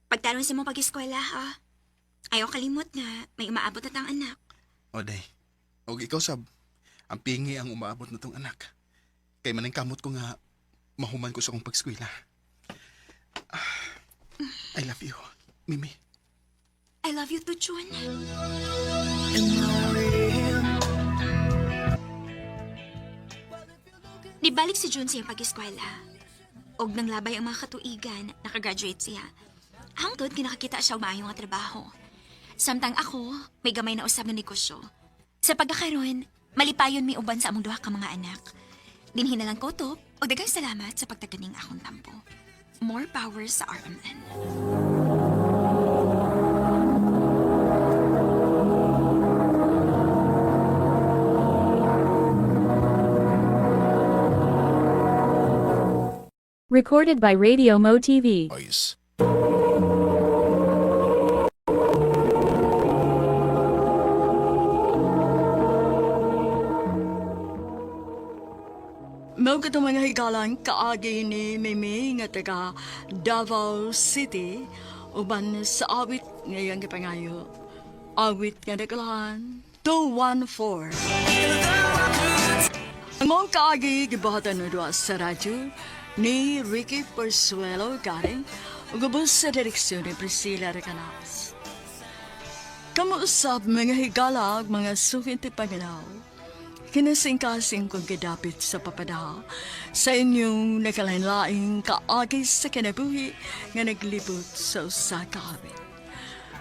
[SPEAKER 8] pagtaron sa mong pag-eskwela ha. Ayaw kalimot na may umaabot na tang anak.
[SPEAKER 3] O day, og ikaw sab, ang pingi ang umaabot na tong anak. Kay maning kamot ko nga mahuman ko sa kong pag-eskwela. I love you, Mimi.
[SPEAKER 8] I love you too, June. Nibalik si June sa iyang pag-eskwela. Og nang labay ang mga katuigan, nakagraduate siya. Hangtod, kinakakita siya umayong nga trabaho. Samtang ako, may gamay na usab na negosyo. Sa pagkakaroon, malipayon mi uban sa among duha ka mga anak. Dinhin na lang ko to, o daghang salamat sa pagtaganing akong tampo. More power sa RMN.
[SPEAKER 2] Recorded by Radio Mo TV.
[SPEAKER 3] Ayos.
[SPEAKER 1] Mao ka mga higalan kaagi ni Mimi nga taga Davao City uban sa awit ngayang gipangayo. Awit nga nagalahan 214. Ang mong kaagi gibahatan na doon sa radyo ni Ricky Porzuelo galing ugubos sa direksyon ni Priscilla Recanas. Kamuusap mga higalag mga sukinti panginaw. Kinasing-kasing kong gidapit sa papada sa inyong nakalain-laing kaagi sa kinabuhi nga naglibot sa usa ka awit.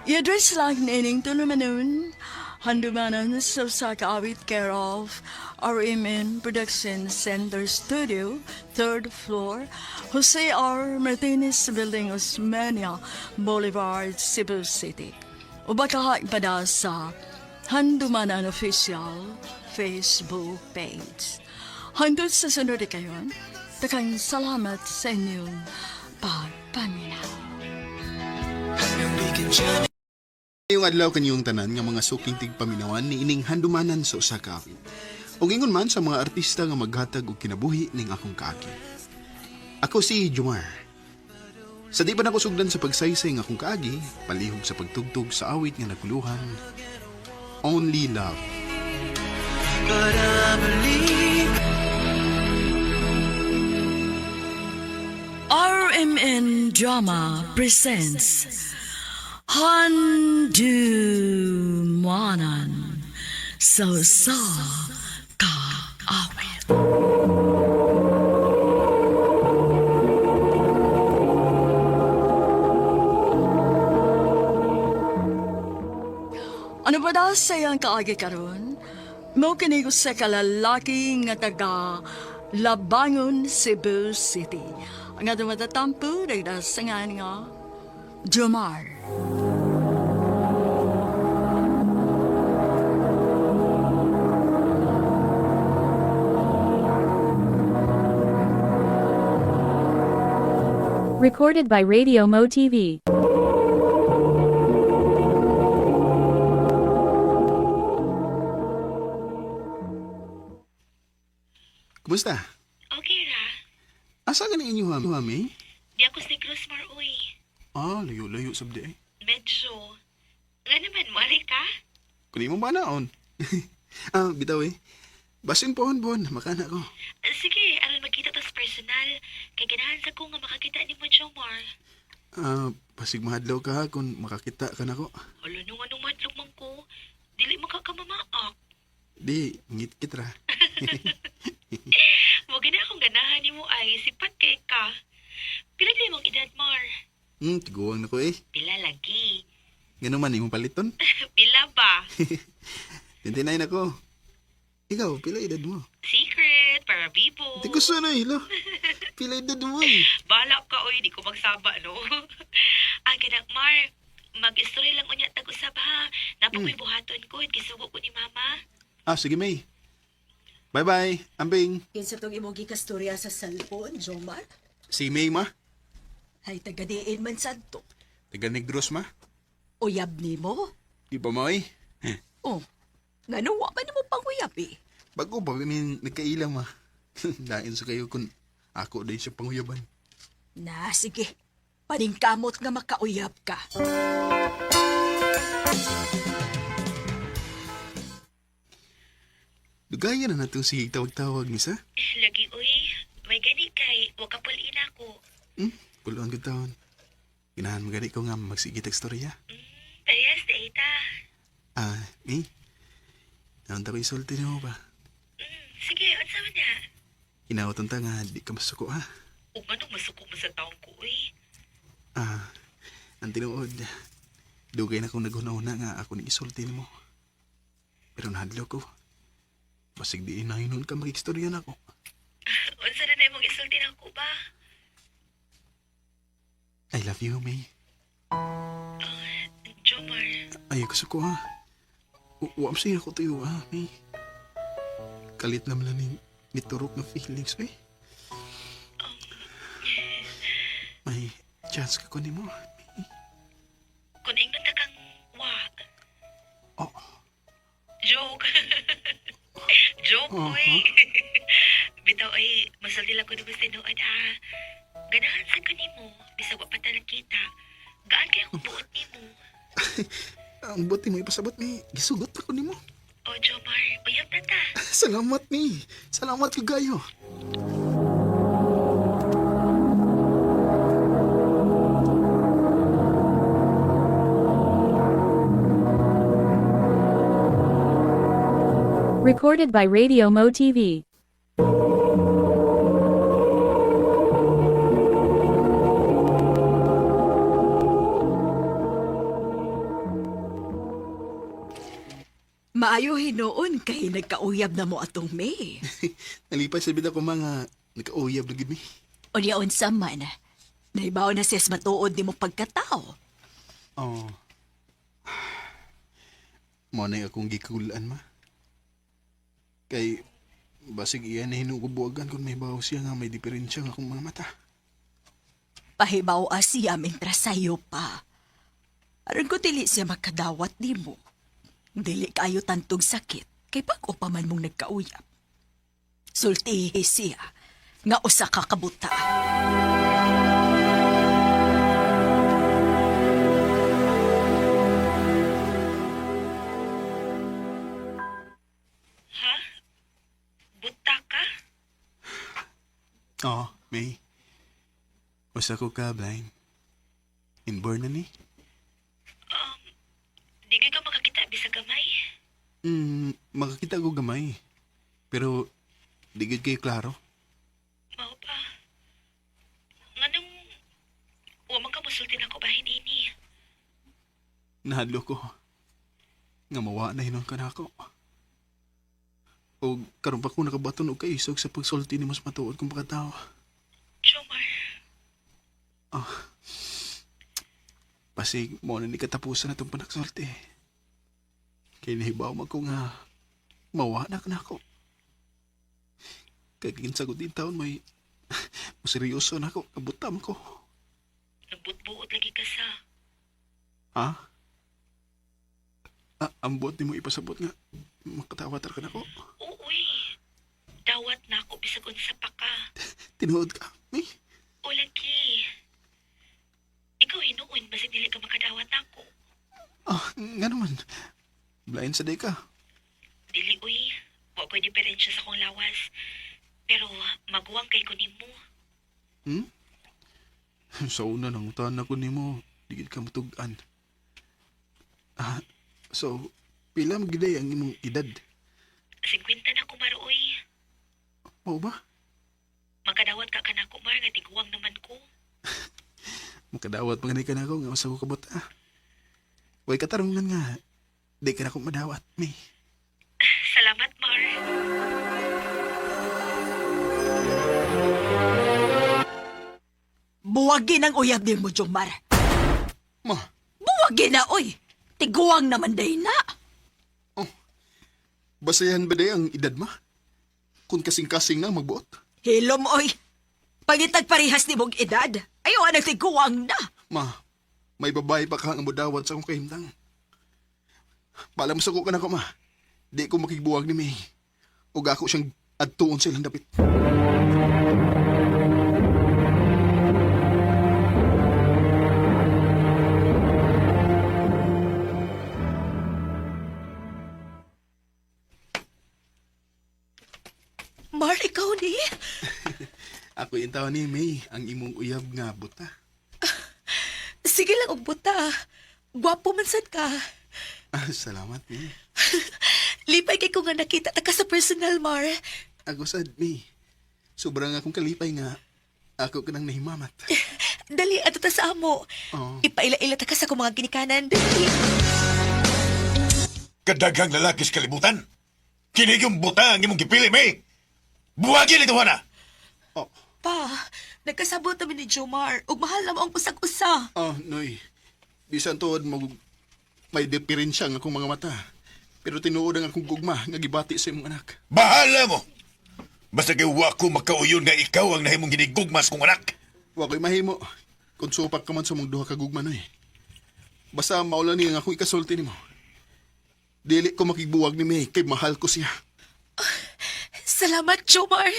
[SPEAKER 1] I-address lang nining tulumanon, handumanan sa usa ka awit care of RMN Production Center Studio, 3rd floor, Jose R. Martinez Building, Osmeña Boulevard, Cebu City. O baka ipada sa Handumanan Official Facebook page. Hanggang sa sunod kayon, takang salamat sa inyong pagpaminaw.
[SPEAKER 3] Ngayong adlaw kanyong tanan nga mga suking tigpaminawan ni ining handumanan sa usa ka awit. Ug ingon man sa mga artista nga maghatag og kinabuhi ning akong kaagi. Ako si Jomar. Sa di pa na ko sugdan sa pagsaysay nga akong kaagi, palihog sa pagtugtog sa awit nga naguluhan, Only Love.
[SPEAKER 9] But I believe
[SPEAKER 1] RMN Drama presents Handumanan sa usa ka awit. Ano ba daw sa iyang kaagi karon? Mo kinigo sa kalalaki nga taga Labangon, Cebu City. Ang ato matatampo, dahil sa nga Jomar.
[SPEAKER 2] Recorded by Radio Mo TV.
[SPEAKER 3] Kumusta?
[SPEAKER 4] Okay ra.
[SPEAKER 3] Asa ka na inyo, Mami?
[SPEAKER 4] Di ako sa Negros Mar, uy.
[SPEAKER 3] Ah, layo-layo sabdi eh.
[SPEAKER 4] Medyo. Nga naman, mali ka?
[SPEAKER 3] Kuni mo ba naon? Bitaw eh. Basin pohon, makana ko.
[SPEAKER 4] Sige, aron magkita tas personal. Kay ganahan sa ko nga makakita ni mo, Jomar.
[SPEAKER 3] Pasig mahadlaw ka kung makakita ka na ko.
[SPEAKER 4] Hala, nung anong madlog man ko, dili makakamamaak.
[SPEAKER 3] Di, ngit-kit ra.
[SPEAKER 4] Huwag na akong ganahan ni mo ay sipat kay ka. Pila din mong edad, Mar?
[SPEAKER 3] Tiguang na ko eh.
[SPEAKER 4] Pila lagi.
[SPEAKER 3] Ganun man, imong paliton.
[SPEAKER 4] Pila ba?
[SPEAKER 3] 29 ako. Ikaw, pila edad mo?
[SPEAKER 4] Secret, para bibo.
[SPEAKER 3] Di ko sana hilo. Pila edad mo eh.
[SPEAKER 4] Bahala ka, oy. Di ko magsaba, no? Ang ganang, Mar, mag-story lang unya tag-usab ha. Napakoy buhaton ko, gisugo ko ni Mama.
[SPEAKER 3] Sige, May. Bye-bye, Ambing.
[SPEAKER 12] Kinsa tong imong gikastorya sa cellphone, Jomar?
[SPEAKER 3] Si May, ma.
[SPEAKER 12] Hay tagadiin man santo.
[SPEAKER 3] Taga Negros, ma.
[SPEAKER 12] Uyab nimo?
[SPEAKER 3] Di ba, May?
[SPEAKER 12] Oh, ngano wa man nimo panguyab eh.
[SPEAKER 3] Bago pa kami nagkaila, ma. Lain sa kayo kung ako din siya panguyaban.
[SPEAKER 12] Na, sige. Paningkamot nga makauyab ka.
[SPEAKER 3] Dugaya na natong sige tawag-tawag, misa.
[SPEAKER 4] Lagi, uy. May gani kay, wag ka pulin ako.
[SPEAKER 3] Puluan ko taon. Ginahan mo gani ko nga magsigitag storya.
[SPEAKER 4] Parehas, Data.
[SPEAKER 3] May. Naunta ko isulti mo ba?
[SPEAKER 4] Sige, unsa man na?
[SPEAKER 3] Inawaton ta nga, di ka masuko, ha?
[SPEAKER 4] Ug manong masuko mo sa taong ko, uy.
[SPEAKER 3] Ang tinuod. Dugay na kong naguna-una nga ako ni isulti mo. Pero nahadlo ko. Basig di inahinon ka makikistorya na ako.
[SPEAKER 4] Unsa na na mong isulti na ko ba?
[SPEAKER 3] I love you, May.
[SPEAKER 4] Jomar.
[SPEAKER 3] Ay, gusto ko, ha? Huwag siya ako tayo, ha, May. Kalit naman lang ni turok na feelings, eh. May chance ka ko ni mo, May.
[SPEAKER 4] Kung ingon ta kang wa.
[SPEAKER 3] Oh.
[SPEAKER 4] Joke. Joke, uy. Bitaw ay, masulti lang ko na gusto noon, ha. Ganahan sa ko nimo, bisag wa pa ta nakita. Gaan kaya kung buot nimo.
[SPEAKER 3] Ang buti mo ipasabot, May. Gisugot ako ni mo.
[SPEAKER 4] O, Jomar, uyab na ta.
[SPEAKER 3] Salamat, May. Salamat kayo.
[SPEAKER 2] Recorded by Radio Mo TV.
[SPEAKER 12] Maayo hinoon kay nagkauyab na mo atong May.
[SPEAKER 3] Nalipay sa bida ko mga nagkauyab na gid, May.
[SPEAKER 12] O niya unsa man. Naibaw na sis matuod ni mo pagkatao.
[SPEAKER 3] Oh. Mo na akong gikulaan, ma. Kay basig iyan na hinugubuagan kung may baho siya nga may diferensya nga akong mga mata.
[SPEAKER 12] Pahibaw siya mentras sayo pa. Aron ko dili siya makadawat ni mo. Dili kayo tantog sakit kay pag pa man mong nagkauyab. Sultihi siya nga usa ka kabuta.
[SPEAKER 4] Ha? Buta ka?
[SPEAKER 3] Oo, May. Usa ko ka, blind. Inborn na ni?
[SPEAKER 4] Di ka makakita bisag gamay?
[SPEAKER 3] Makakita ko gamay. Pero, di gid kayo klaro.
[SPEAKER 4] Mao pa. Nganong, wa man ka musulti na ko bahin ini.
[SPEAKER 3] Nahadlo ko. Nga mawa na hinon ka na ako. O karon pa ko nakabaton og kaisog sa pagsulti ni mas matuod kong pagkatao.
[SPEAKER 4] Jomar.
[SPEAKER 3] Pasig mo na ni katapusan na itong panagsulti. Kaya nahibaw mo ko nga mawanak na ako. Kaya kinsagot din taon may seryoso na ako, kabutam ko.
[SPEAKER 4] Nagbut-buot lagi ka sa.
[SPEAKER 3] Ha? Ambot ni mo ipasabot nga. Makatawatar ka na ko.
[SPEAKER 4] Uy, dawat na ako bisag unsa pa ka.
[SPEAKER 3] Tinuod ka, May.
[SPEAKER 4] O lagi. Ikaw hinuon, basig dili ka makadawat nako.
[SPEAKER 3] Nga naman. Blind sa day ka.
[SPEAKER 4] Dili, uy. Wa ko'y diferensya sa kong lawas. Pero maguwang kay ko nimo.
[SPEAKER 3] Sa una nang utahan ako ni mo, digid ka matugan. So, pila magiday ang imong edad?
[SPEAKER 4] 50 na ko, Mar, uy.
[SPEAKER 3] Mao ba?
[SPEAKER 4] Makadawat ka kanako, Mar, nga tiguwang naman ko.
[SPEAKER 3] Makadawat panganay ka na ako, nga masago kabot Huwag katarungan nga. Di ka na ako madawat, May.
[SPEAKER 4] Salamat, Mar.
[SPEAKER 12] Buwagin ang uyab din mo, Jomar.
[SPEAKER 3] Ma,
[SPEAKER 12] Buwagin na, oy. Tiguang naman day na.
[SPEAKER 3] basayan ba day ang edad ma? Kung kasing-kasing na magbuot?
[SPEAKER 12] Hilom, oy. Pagitag parihas ni mong edad, ayaw ang tiguang na.
[SPEAKER 3] Ma, may babae pa ka ang mudawat sa akong kahimtang. Paalam sa ko ka na ko, ma. Di ko makigbuwag ni May. Ug ako siyang adtuon silang dapit.
[SPEAKER 6] Mar, ikaw ni?
[SPEAKER 3] Ako yung tao ni May, ang imong uyab nga buta.
[SPEAKER 6] Sige lang og buta. Gwapo man sad ka.
[SPEAKER 3] Salamat, May.
[SPEAKER 6] Lipay kay ko nga nakita ta ka sa personal, Mar.
[SPEAKER 3] Ako sad, May. Sobrang akong kalipay nga. Ako ka nang nahimamat.
[SPEAKER 6] Dali, ato ta sa amo.
[SPEAKER 3] Oh.
[SPEAKER 6] Ipaila-ila ta ka sa kong mga ginikanan. Dali.
[SPEAKER 5] Kadaghang lalaki sa kalibutan. Kinig yung buta ang imong gipili, May. Buwagin ito, Hana.
[SPEAKER 6] Pa, nagkasabot namin ni Jomar. Ug mahal na mo ang usag-usa.
[SPEAKER 3] Noy. Bisan tuod may diferensya nga akong mga mata. Pero tinuod ang akong gugma nga gibati sa imong anak.
[SPEAKER 5] Bahala mo. Basta kay wa ko makauyon nga ikaw ang nahimong ginigugmas kong anak.
[SPEAKER 3] Wa ko'y mahimo. Kung supak ka man sa mong duha ka gugma, Noy. Basta maulan niya nga akong ikasulti nimo. Dili ko makigbuwag ni May kay mahal ko siya.
[SPEAKER 6] Salamat, Jomar.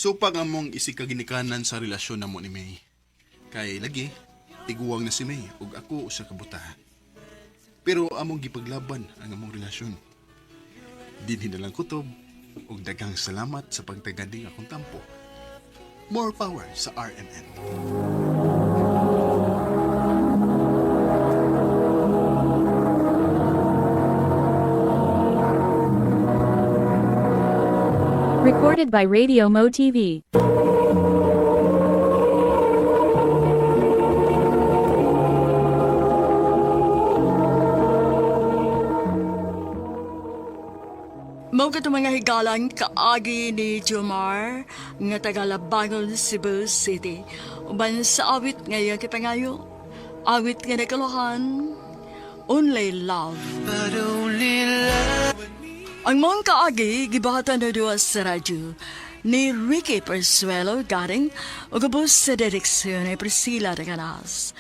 [SPEAKER 3] Supak nga mong isikaginikanan sa relasyon na mo ni May. Kay lagi, tiguwang na si May ug ako usa ka buta. Pero among gipaglaban ang among relasyon. Dinhi na lang kutob ug daghang salamat sa pagtagading akong tampo. More power sa RMN.
[SPEAKER 2] Recorded by Radio Mo TV.
[SPEAKER 1] Mao ka mga higalan kaagi ni Jomar nga taga Labangon, Cebu City. Uban sa awit ngayon kipangayo. Awit nga nakaluhan. Only Love.
[SPEAKER 9] But only love.
[SPEAKER 1] Ang mong kaagi, gibahatan na doon sa radyo ni Ricky Persuelo garing o gabos sa direksyon ni Priscilla de Canas.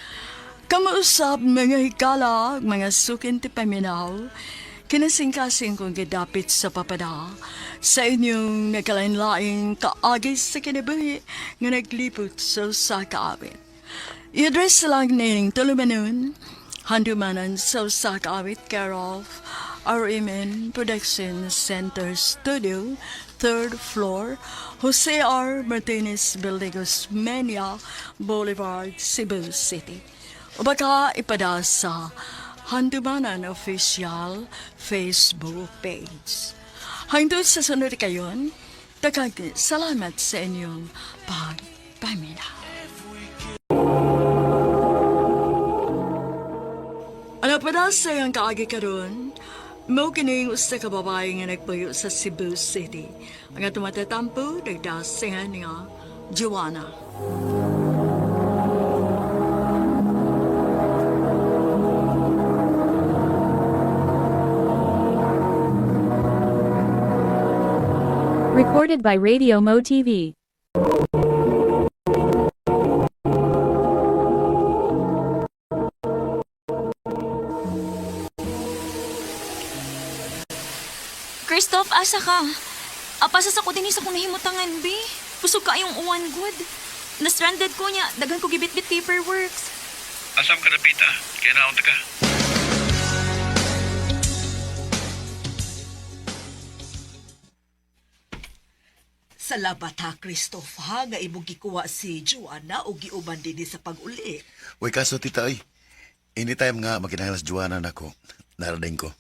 [SPEAKER 1] Kamausap mga higala, mga sukin ti paminaw, kinasing-kasing kong gidapit sa papada sa inyong nagkalain-laing kaagi sa kinabuhi nga naglipot sa kaawit. I-address lang nining tulumanon, handumanan sa kaawit care of RMN Production Center Studio, 3rd floor, Jose R. Martinez Building, Osmeña Boulevard, Cebu City. O baka ipada sa Handumanan Official Facebook page. Hangtod sa sunod kayon, daghang salamat sa inyong pagpaminaw. Ano pa na sa iyong kaagi karon? Mo kining usa ka babae nga nagpuyo sa Cebu City. Ang atong matatampo, nagdasingan nga Joanna.
[SPEAKER 2] Recorded Recorded by Radio Mo TV.
[SPEAKER 8] Christoph, asa ka? Apasa sa ko din sa kong nahimutangan, be. Pusog ka yung uwan good. Na-stranded ko niya, dagan ko gibit-bit paperworks.
[SPEAKER 10] Asam ka na, Pita. Kaya naon ka.
[SPEAKER 7] Salamat ha, Christoph, ha, nga imong gikuha si Joanna o giuban din sa pag-uli.
[SPEAKER 5] Uy, kaso tita, ay. Anytime nga makinahanglas Joanna na ko, narating ko.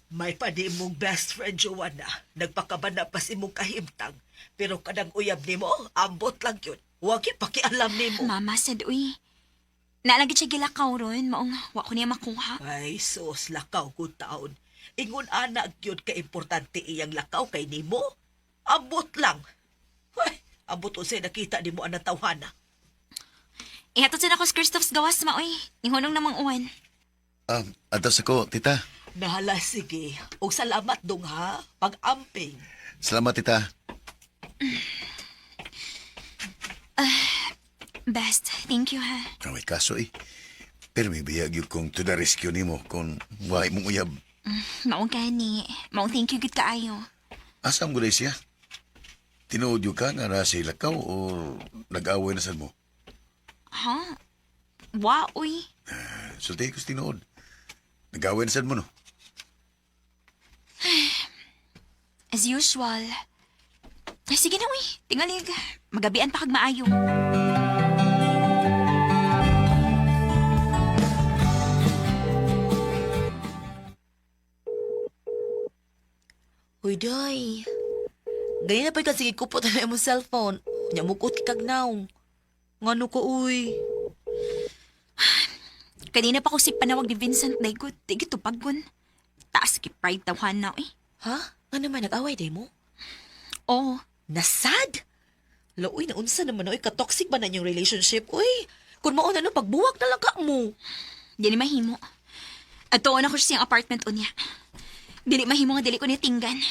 [SPEAKER 7] May pa di mong best friend, Joanna. Nagpakabana pa si mong kahimtang. Pero kadang uyab ni mo, ambot lang yun. Huwag pakialam ni mo.
[SPEAKER 8] Mama said, uy. Naalagit siya gilakaw ron, maong wa ko niya makuha.
[SPEAKER 7] Ay, sos, lakaw ko taon. Ingon anak yun ka-importante iyang lakaw kay ni mo. Ambot lang. Ay, ambot o siya nakita ni mo ang natawhana.
[SPEAKER 8] Ihatod siya na ko sa Christoph's gawas, maoy. Ihunong namang uwan.
[SPEAKER 5] Atas ako, tita.
[SPEAKER 7] Nahala, sige. O salamat dong ha, pag-amping.
[SPEAKER 5] Salamat, tita.
[SPEAKER 8] Best, thank you ha.
[SPEAKER 5] May kaso eh. Pero may biyag yun kung to the rescue ni mo kung wahay mong uyab.
[SPEAKER 8] Maong gani. Maong thank you good kaayo.
[SPEAKER 5] Asam gulay siya? Tinuod yun ka nga na si lakaw o nag-away na sad mo?
[SPEAKER 8] Ha? Wa, uy.
[SPEAKER 5] Sulti ko tinuod. Nag-away na sad mo no?
[SPEAKER 8] As usual. Ay, sige na, uy. Tingalig. Magabian pa kag maayo.
[SPEAKER 6] Uy, day. Ganyan na pa ka sige kupot na mo cellphone. Nyamukot kag naong. Ngano ko, uy.
[SPEAKER 8] Kanina pa ko si panawag ni Vincent Daygood. Di gito paggun. Taas ki pride tawhan na, eh.
[SPEAKER 6] Ha? Nga naman, nag-away day mo?
[SPEAKER 8] Oo.
[SPEAKER 6] Nasad? Uy, naunsa naman, uy. Katoxic ba na yung relationship, uy? Kung mauna no, pagbuwag na lang ka mo.
[SPEAKER 8] Dili mahimo. At tuon ako siyang apartment unya. Dili mahimo nga dili ko niya tinggan.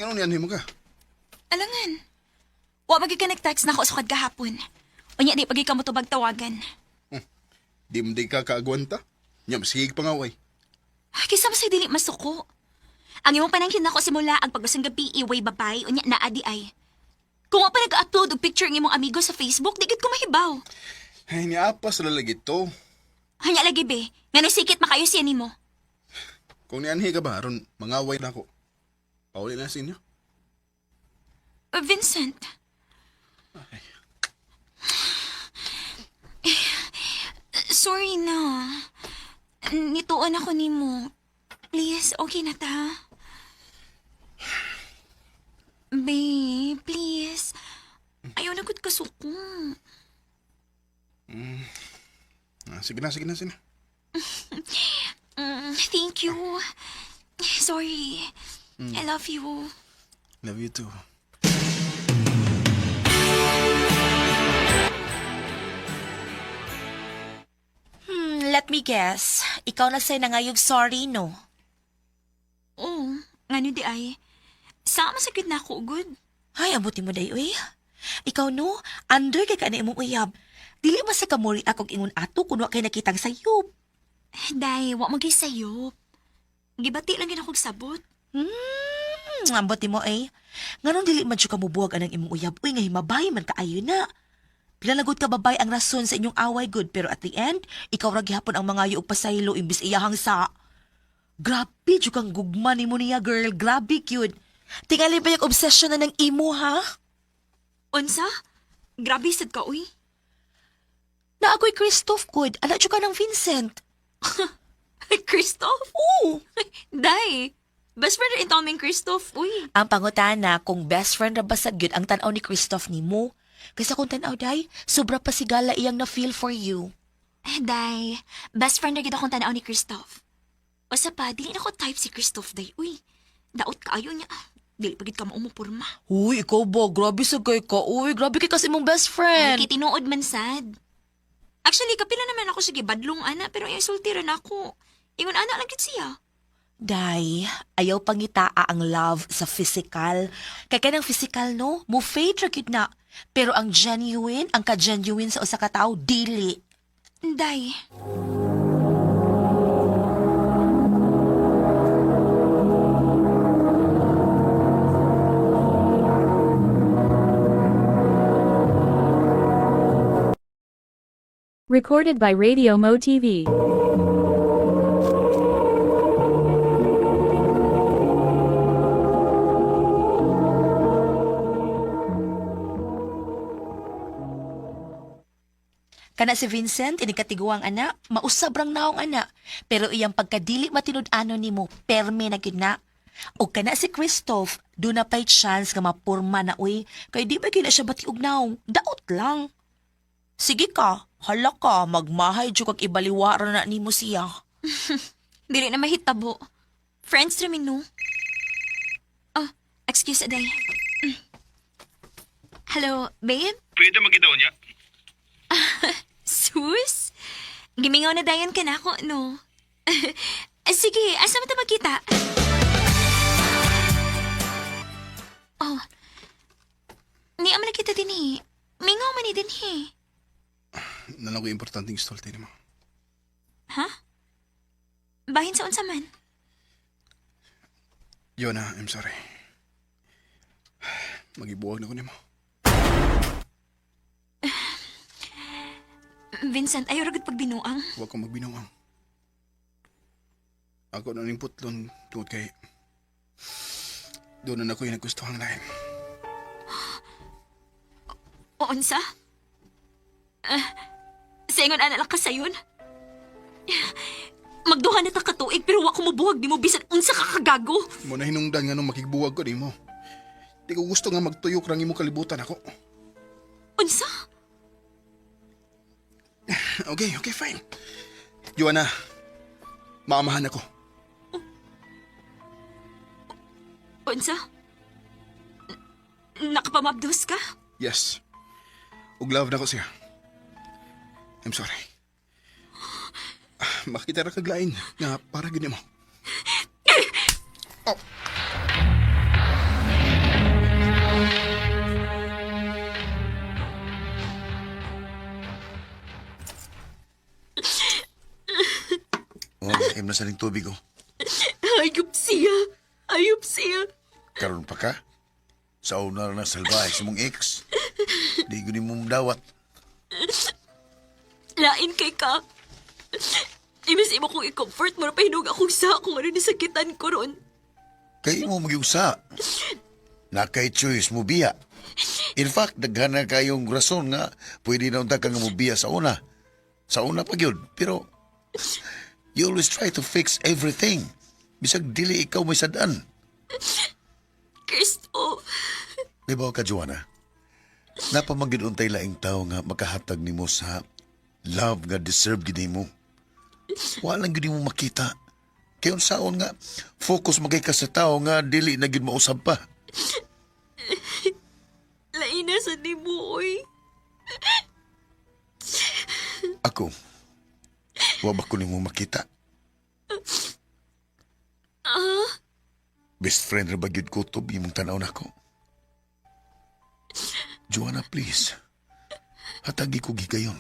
[SPEAKER 3] Ano niyan mo ka?
[SPEAKER 8] Alangan. Wa magika-text na ako sa kahapon. Unya di pagi ka mo tubag tawagan.
[SPEAKER 3] Di mo di ka kaagwanta? Nyam, sige pangaway.
[SPEAKER 8] Kisa mo sa dili masuko. Ang imong panangkin nako simula ang pagbasang gabi iway babay unya naa di ay. Kung pa nag-upload og picture ng imong amigo sa Facebook, di gid ko mahibaw.
[SPEAKER 3] Ay, niapas na lagi to.
[SPEAKER 8] Hanya lagi be, nga nasikit makayo siya nimo.
[SPEAKER 3] Kung nianhi ka ba, aron mangaway na ako. Pauli na sa inyo.
[SPEAKER 8] Vincent. Sorry na. Nituon ako nimo. Please, okay na ta. Babe, please. Ayaw na gud kasuko.
[SPEAKER 3] Sige na, sige na, sige na.
[SPEAKER 8] Thank you. Sorry. I love you.
[SPEAKER 3] Love you too.
[SPEAKER 6] Let me guess. Ikaw na say na ngayog sorry, no?
[SPEAKER 8] Oo, nga di ay. Sama sakit na ako, good.
[SPEAKER 6] Ay, abuti mo day, uy. Ikaw, no? Under kay ka na imong uyab. Dili ba sa kamuri akong ingon ato kung wa kay nakitang sayop?
[SPEAKER 8] Day, wa magay sayop. Gibati lang yun akong sabot.
[SPEAKER 6] Abuti mo, eh. Nganon dili man siya kamubuwag anang imong uyab. Uy, nga himabay man kaayo na. Pinalagod ka babay ang rason sa inyong away, good. Pero at the end, ikaw ra gihapon ang mga yuog pasaylo imbis iyahang sa... Grabe, jud kang gugma ni mo niya, girl. Grabe, cute. Tingali ba yung obsession na ng imo, ha?
[SPEAKER 8] Unsa? Grabe sad ka, uy.
[SPEAKER 6] Na ako'y Christoph, good. Ala jud ka ng Vincent.
[SPEAKER 8] Christoph?
[SPEAKER 6] Oo.
[SPEAKER 8] Day, best friend rin Tommy Christoph, uy.
[SPEAKER 6] Ang pangutana, kung best friend ra basag yun ang tanaw ni Christoph ni mo. Kaysa kung tanaw, day, sobra pa sigala iyang na-feel for you.
[SPEAKER 8] Day, best friend rin akong tanaw ni Christoph. Basta pa, dili na ko type si Christoph, day, uy. Daot ka ayaw niya. Dili pagit ka maumupurma.
[SPEAKER 6] Uy, ikaw ba? Grabe sa kay ka. Uy, grabe kay kasi mong best friend.
[SPEAKER 8] Kay tinuod man sad. Actually, kapila naman ako sige badlong ana, pero ay sultiran ako. Ingon ana lang gid siya.
[SPEAKER 6] Day, ayaw pangitaa ang love sa physical. Kay kanang physical no, mo fade ra gyud na. Pero ang genuine, ang ka-genuine sa usa ka tawo dili.
[SPEAKER 8] Day.
[SPEAKER 2] Recorded by Radio Mo TV.
[SPEAKER 6] Kana si Vincent, inikatiguang ana, mausab rang naong ana. Pero iyang pagkadili matinud-ano nimo, perme na gyud na. O kana si Christoph, do na pa'y chance nga mapurma na uy, kay di ba gina siya batiog naong, daot lang. Sige ka, hala ka, magmahay dyo kag ibaliwara na nimo siya.
[SPEAKER 8] Dili na mahitabo. Friends raming no. Oh, excuse Day. Hello, babe?
[SPEAKER 10] Pwede magitaw niya?
[SPEAKER 8] Sus? Gimingaw na dayon ka na ako, no? Sige, asa mo ito magkita? Oh. Ni ama nakita din eh. Mingaw man ni din eh.
[SPEAKER 3] Nalang ko importanteng stolti mo.
[SPEAKER 8] Ha? Bahin sa unsa man?
[SPEAKER 3] Yona, I'm sorry. Magibuwag na ko nimo.
[SPEAKER 8] Vincent, ayaw ragad pagbinuang.
[SPEAKER 3] Huwag kang magbinuang. Ako na ning putlon tungod kay doon na ako yung naggustuhang lain.
[SPEAKER 8] O unsa? Saingon ana lang ka sayon? Magduha na ta katuig pero wa ko mabuhag di mo bisan unsa ka kagago.
[SPEAKER 3] Mo na hinungdan nga nung makigbuwag ko nimo. Di ko gusto nga magtuyok rang imo kalibutan ako.
[SPEAKER 8] Unsa?
[SPEAKER 3] Okay, fine. Joanna, maamahan ako.
[SPEAKER 8] Unsa? Nakapamabdos ka?
[SPEAKER 3] Yes. Ug love na ko siya. I'm sorry. Makita ra kaglain nga para gini mo. Oh.
[SPEAKER 5] Im na saling tubig oh.
[SPEAKER 8] Ayup siya. Ayup siya.
[SPEAKER 5] Karon pa ka? Sa una na salbahe sa mong ex. Di ko ni mo dawat.
[SPEAKER 8] Lain kay ka. Ibis imo kong i-comfort mo na pahinog akong sa kung ano nisakitan ko ron.
[SPEAKER 5] Kay mo magiusa. Nakay choice mo biya. In fact, daghan na kayong rason nga pwede na unta kang mubiya sa una. Sa una pa gyud, pero you always try to fix everything. Bisag dili ikaw may sadaan.
[SPEAKER 8] Kristo.
[SPEAKER 5] Diba ka, Joanna? Napamagid untay laing tao nga makahatag nimo sa love nga deserve gid mo. Walang gid mo makita. Kaya unsaon nga focus magay ka sa tao nga dili na gid mausab pa.
[SPEAKER 8] Lain na sa ni mo, oy.
[SPEAKER 5] Ako, wa ba ko nimo makita? Best friend ra ba gyud ko to imong tanaw nako? Joanna, please. Hatagi ko gigayon.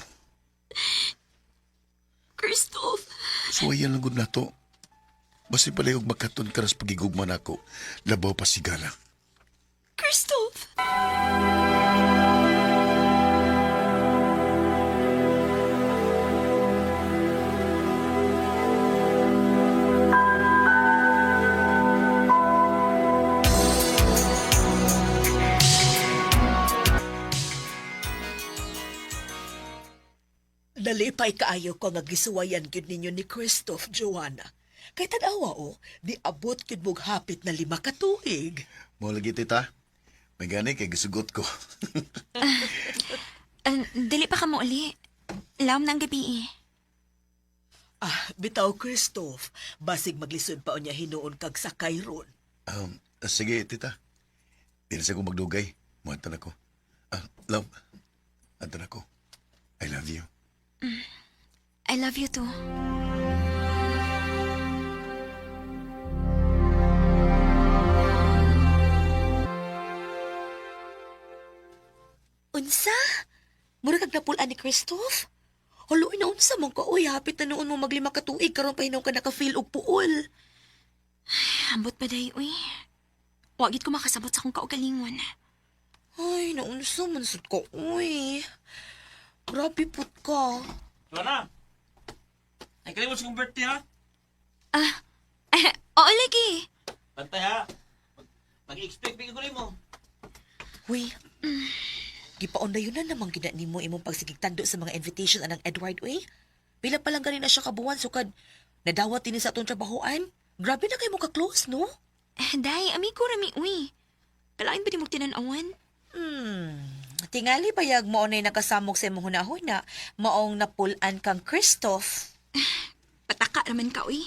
[SPEAKER 8] Christoph.
[SPEAKER 5] Suwayan lang gud nato. Basi palayog makaton karas pagigugma nako. Labaw pa sigala.
[SPEAKER 8] Christoph.
[SPEAKER 7] Nalipay kaayo ko nga gisuwayan gyud ninyo ni Christoph, Joanna. Kay tanawa o, di abot gyud mong hapit na 5 ka tuig.
[SPEAKER 5] Mo lagi tita. May gani kay gisugot ko.
[SPEAKER 8] Dili pa ka mo uli. Lawom na ang gabi eh.
[SPEAKER 7] Bitaw Christoph, basig maglisod pa o niya hinuon kag sakay ron.
[SPEAKER 5] Sige tita. Dili sa ko magdugay. Muantan ako. Love. Antan ako. I love you.
[SPEAKER 8] I love you too.
[SPEAKER 6] Unsa? Mura kag napulaan ni Christoph? Halo, inaunsa mong ka, uy, hapit na noon mo maglima ka tuig, karon pa hinaw ka naka-feel og puol.
[SPEAKER 8] Ambot pa day, uy. Wagit ko makasabot sa akong kaugalingon.
[SPEAKER 6] Ay, naunsa man sad ko, uy. Grabe put ka.
[SPEAKER 13] Joanna! Ay, kalimot sa kong birthday, ha?
[SPEAKER 8] Oo, lagi.
[SPEAKER 13] Pantay, ha? Mag-i-expect bigay ko rin mo.
[SPEAKER 6] Uy, gipaon na yun na namang gina ni mo imong pagsigigtando sa mga invitation anang Edward, uy. Pila pa lang ganina siya kabuwan, sukad nadawat din sa atong trabahoan. Grabe na kayo mo ka-close, no?
[SPEAKER 8] Day, amigo rami, uy. Kalain ba di mo tinanawan?
[SPEAKER 6] Tingali bayag mo na nakasamok sa imong hunahuna, maong napulan kang Christoph.
[SPEAKER 8] Pataka naman ka, uy.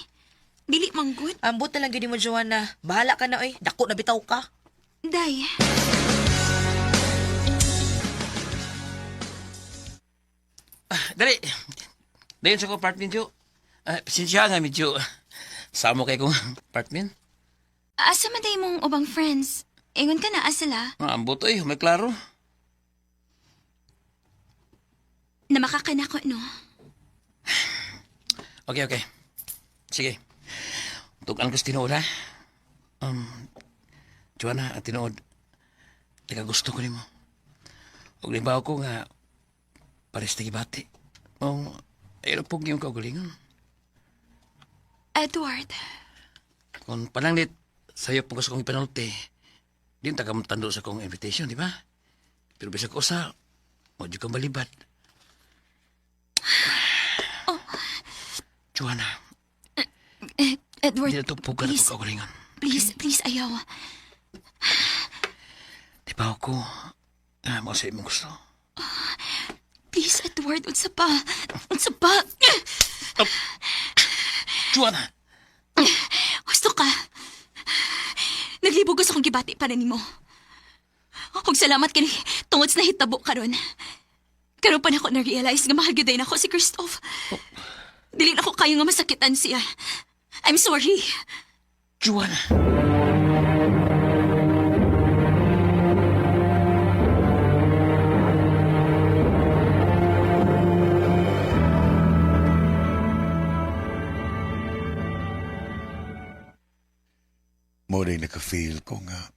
[SPEAKER 8] Dili manggod.
[SPEAKER 6] Ambot na lang gini mo, Joanna. Bahala ka na, uy. Dako na bitaw ka.
[SPEAKER 8] Day.
[SPEAKER 13] Dali! Dayon sa ko apartment, Jo. Pasensya nga, medyo samo kay kong apartment.
[SPEAKER 8] Asa man day mong ubang friends? Ingon ka na, asala.
[SPEAKER 13] Ambot, ay, may klaro.
[SPEAKER 8] Na makakanako, no?
[SPEAKER 13] Okay. Sige. Tukan ko sa tinuod, ha? Joanna, at tinuod. Teka, gusto ko ni mo. Huwag libaw ko nga pares na gibati. Ayun po yung kaugalingon.
[SPEAKER 8] Edward.
[SPEAKER 13] Kung pananglit, sa'yo po gusto kong ipanulti, di yung tagamtando sa kong invitation, di ba? Pero bisa ko sa, medyo kang balibad.
[SPEAKER 8] Oh.
[SPEAKER 13] Joanna,
[SPEAKER 8] Edward,
[SPEAKER 13] di na ito pugar ko kaugalingon.
[SPEAKER 8] Please, ayaw.
[SPEAKER 13] Di ba ako, mga sa'yo mong gusto?
[SPEAKER 8] Please, Edward, unsa pa?
[SPEAKER 13] Joanna!
[SPEAKER 8] Gusto ka. Naglibog sa akong gibati para nimo. Huwag salamat kini tungod sa nahitabo karon. Karon pa na ako na-realize nga mahal gyud na ako si Christoph. Dili na ako kayo nga masakitan siya. I'm sorry.
[SPEAKER 13] Joanna!
[SPEAKER 5] Mo rin naka-feel ko nga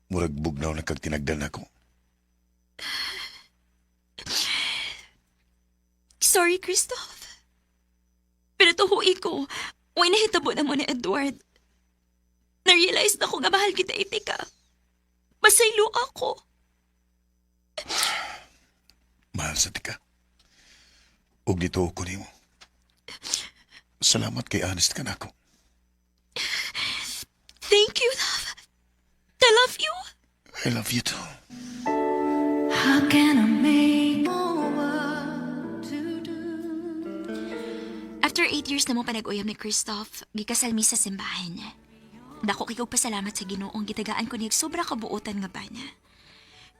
[SPEAKER 5] murag bugnaw na kag tinagdan ako.
[SPEAKER 8] Sorry, Christoph. Pero tuhui ko, way nahitabo na mo ni Edward. Na-realize na ko nga mahal kita ka. Masaylo ako.
[SPEAKER 5] Mahal sa tika. Ug dito ko nimo. Salamat kay honest ka na ako.
[SPEAKER 8] Thank you, love. I love you.
[SPEAKER 5] I love you too.
[SPEAKER 11] How can I make what to do?
[SPEAKER 8] After 8 years na mo panag-uyab ni Christoph, gikasal mi sa simbahan. Dako kay kog pasalamat sa Ginoong gitagaan ko niyag sobra kabuotan nga bana.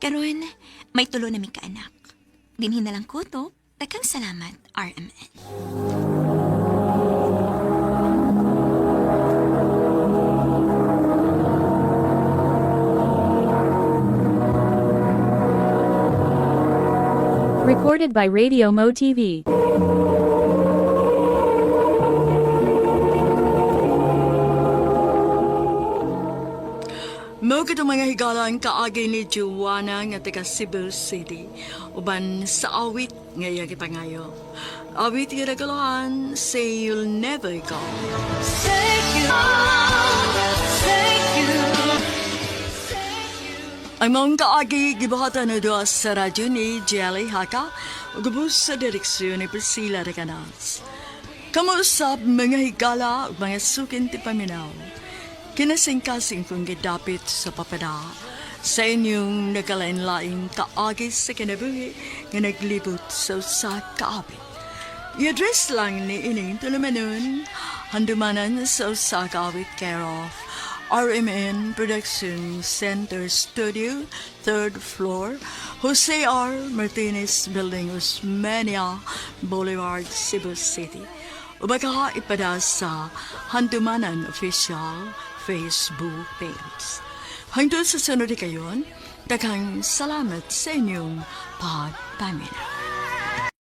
[SPEAKER 8] Karon, may tulo na mi ka anak. Dinhin na lang ko to, daghang salamat, RMN.
[SPEAKER 2] Recorded by Radio Mo TV.
[SPEAKER 1] Mo kita mga higalan kaagi ni Joanna nga taga Cebu City. Uban sa awit nga yagi pangayo. Awit nga regalahan, say you'll never go. Ang mga kaagi gibahatan na doon sa radyo ni Jelly Haka o gabos sa direksyon ni Priscilla Recanas. Kamuusap mga higala o mga sukin ti paminaw. Kinasing-kasing kong gidapit sa papada sa inyong nagalain-laing kaagi sa kinabuhi nga naglibot sa usa kaabit. I-address lang ni ining tulamanon handumanan sa usa kaabit care of RMN Production Center Studio, 3rd floor, Jose R. Martinez Building, Osmeña Boulevard, Cebu City. O baka ipada sa Handumanan Official Facebook page. Hangtod sa sunod kayon, Daghang salamat sa inyong pagpaminaw.